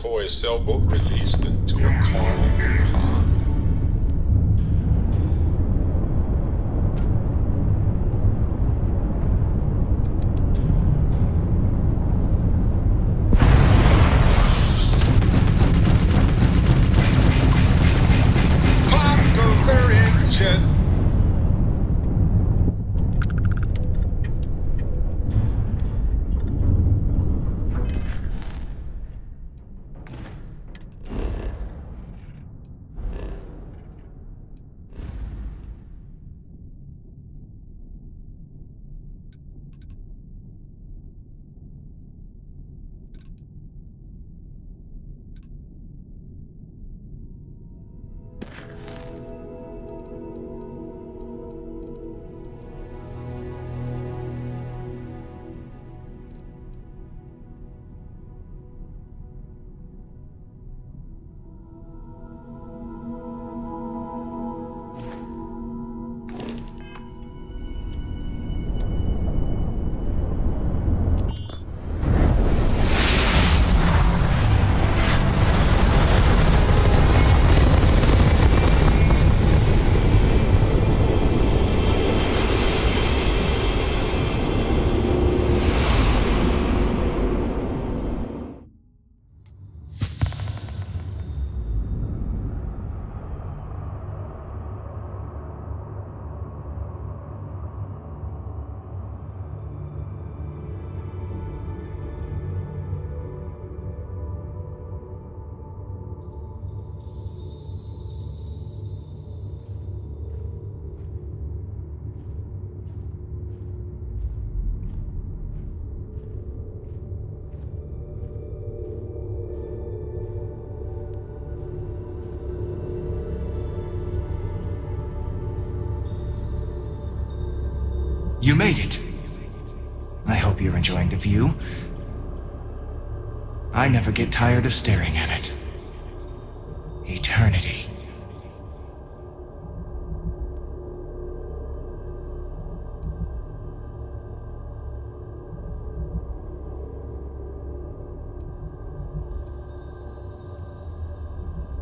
[SPEAKER 4] before his sailboat released into a calm pond. Pop their engine.
[SPEAKER 6] You made it. I hope you're enjoying the view. I never get tired of staring at it. Eternity.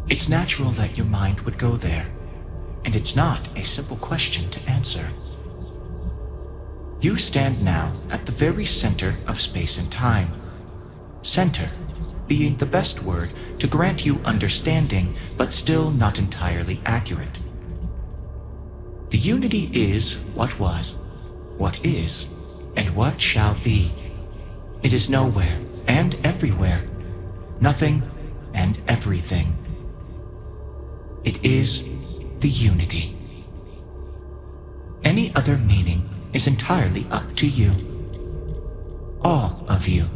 [SPEAKER 6] It's natural that your mind would go there, and it's not a simple question to answer. You stand now at the very center of space and time. Center being the best word to grant you understanding, but still not entirely accurate. The unity is what was, what is, and what shall be. It is nowhere and everywhere, nothing and everything. It is the unity. Any other meaning is entirely up to you. All of you.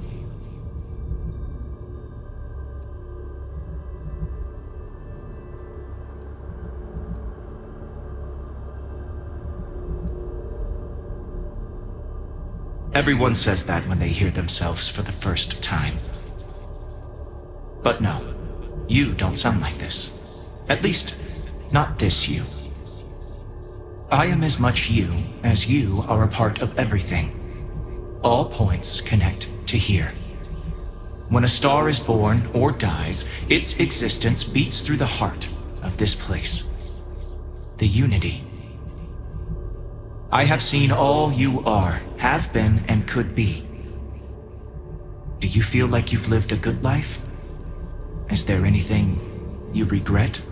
[SPEAKER 6] Everyone says that when they hear themselves for the first time. But no, you don't sound like this. At least, not this you. I am as much you as you are a part of everything. All points connect to here. When a star is born or dies, its existence beats through the heart of this place. The unity. I have seen all you are, have been, and could be. Do you feel like you've lived a good life? Is there anything you regret?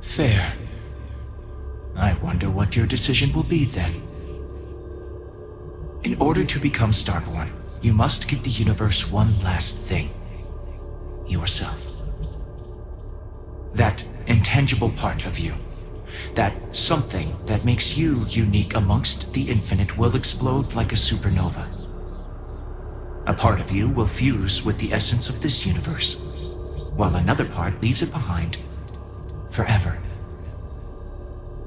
[SPEAKER 6] Fair. I wonder what your decision will be then. In order to become Starborn, you must give the universe one last thing. Yourself. That intangible part of you. That something that makes you unique amongst the infinite will explode like a supernova. A part of you will fuse with the essence of this universe, while another part leaves it behind forever.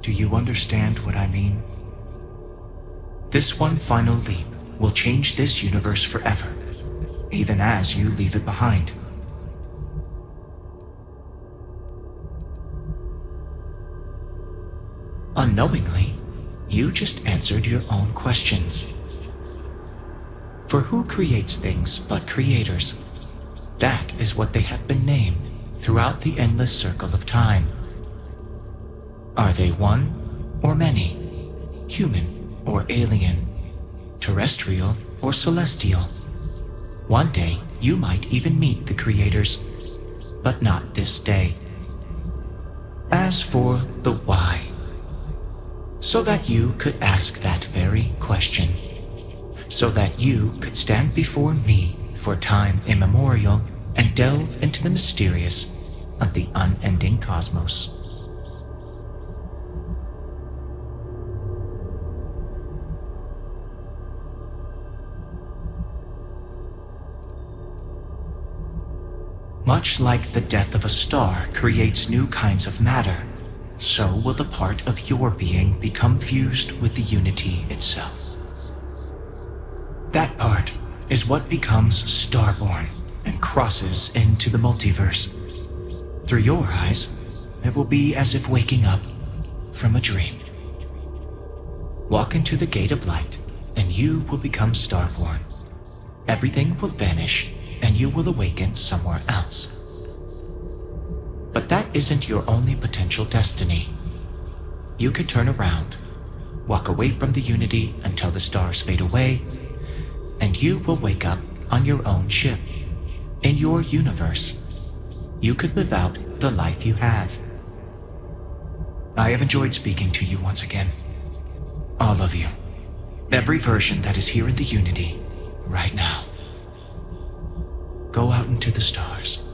[SPEAKER 6] Do you understand what I mean? This one final leap will change this universe forever, even as you leave it behind. Unknowingly, you just answered your own questions. For who creates things but creators? That is what they have been named throughout the endless circle of time. Are they one or many? Human or alien? Terrestrial or celestial? One day, you might even meet the creators, but not this day. As for the why, so that you could ask that very question, so that you could stand before me for time immemorial and delve into the mysterious of the unending cosmos. Much like the death of a star creates new kinds of matter, so will the part of your being become fused with the unity itself. That part is what becomes starborn and crosses into the multiverse. Through your eyes, it will be as if waking up from a dream. Walk into the gate of light, and you will become starborn. Everything will vanish, and you will awaken somewhere else. But that isn't your only potential destiny. You could turn around, walk away from the unity until the stars fade away, and you will wake up on your own ship, in your universe. You could live out the life you have. I have enjoyed speaking to you once again. All of you. Every version that is here in the Unity, right now. Go out into the stars.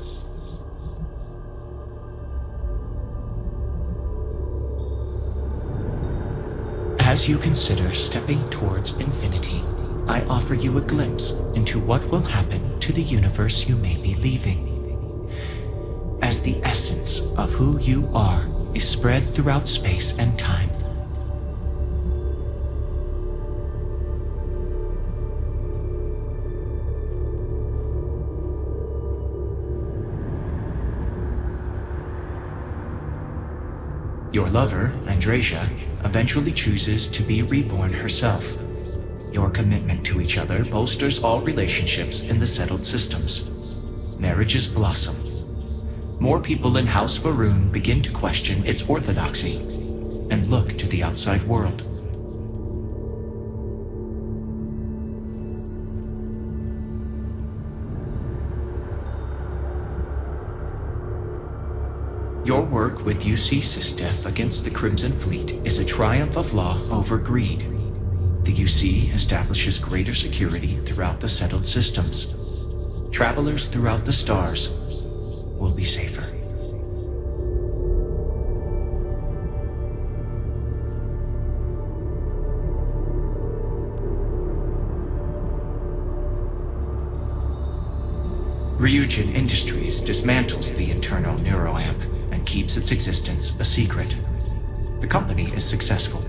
[SPEAKER 6] As you consider stepping towards infinity, I offer you a glimpse into what will happen to the universe you may be leaving. As the essence of who you are is spread throughout space and time, your lover, Andrasia, eventually chooses to be reborn herself. Your commitment to each other bolsters all relationships in the settled systems. Marriages blossom. More people in House Varun begin to question its orthodoxy and look to the outside world. Your work with UC Sistef against the Crimson Fleet is a triumph of law over greed. The UC establishes greater security throughout the settled systems. Travelers throughout the stars will be safer. Ryujin Industries dismantles the internal neuroamp and keeps its existence a secret. The company is successful,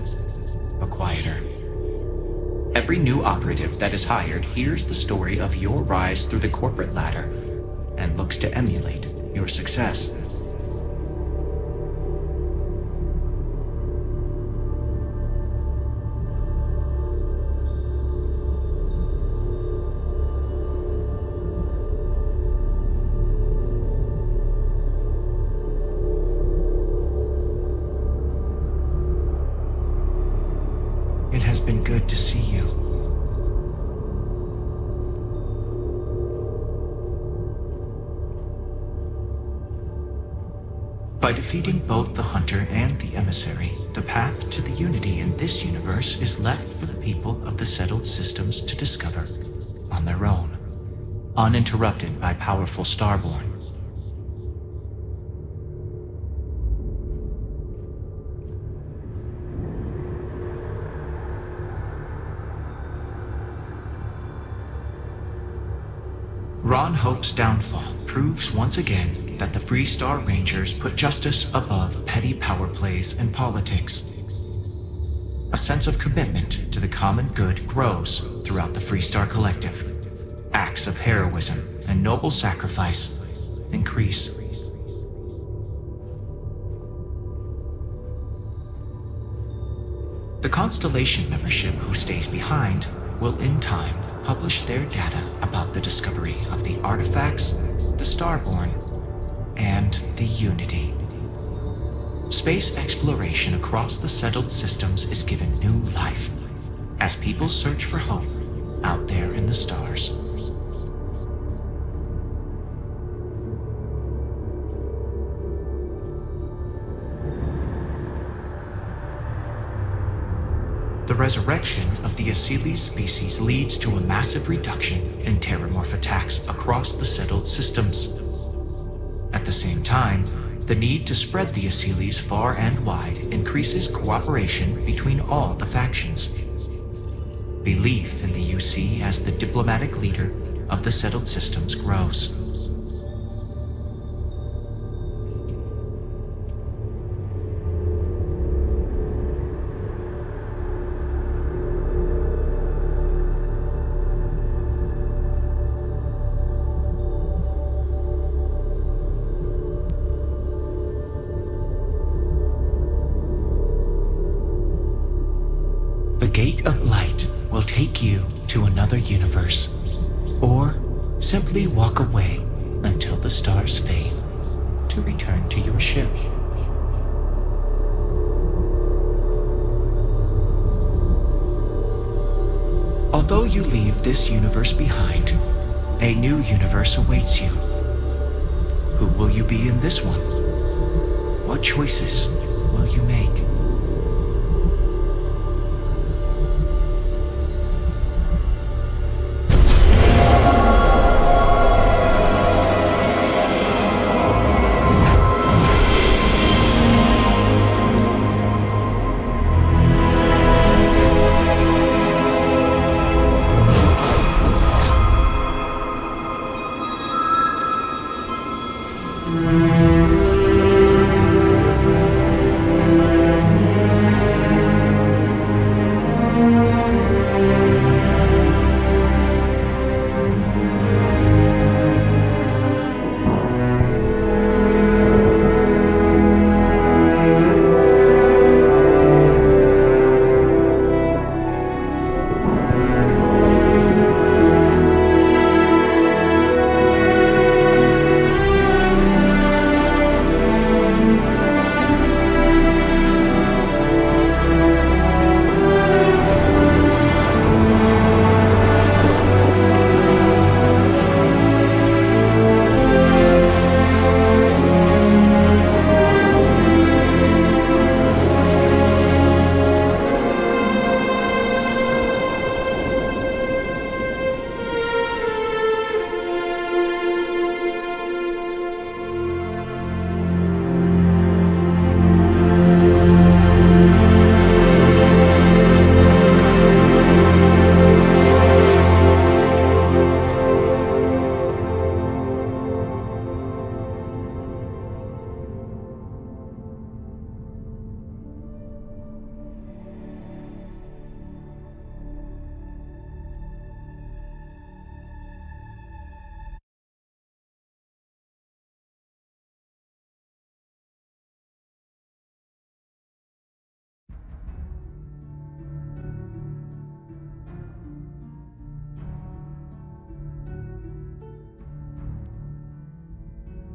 [SPEAKER 6] but quieter. Every new operative that is hired hears the story of your rise through the corporate ladder and looks to emulate your success. It has been good to see you. By defeating both the Hunter and the Emissary, the path to the Unity in this universe is left for the people of the settled systems to discover on their own, uninterrupted by powerful Starborn. Ron Hope's downfall proves once again that the Freestar Rangers put justice above petty power plays and politics. A sense of commitment to the common good grows throughout the Freestar Collective. acts of heroism and noble sacrifice increase. The Constellation membership who stays behind will in time publish their data about the discovery of the artifacts, the Starborn, and the Unity. Space exploration across the settled systems is given new life as people search for hope out there in the stars. The resurrection of the Asili species leads to a massive reduction in terramorph attacks across the settled systems. At the same time, the need to spread the Asilis far and wide increases cooperation between all the factions. Belief in the UC as the diplomatic leader of the settled systems grows. The Gate of Light will take you to another universe, or simply walk away until the stars fade to return to your ship. Although you leave this universe behind, a new universe awaits you. Who will you be in this one? What choices will you make?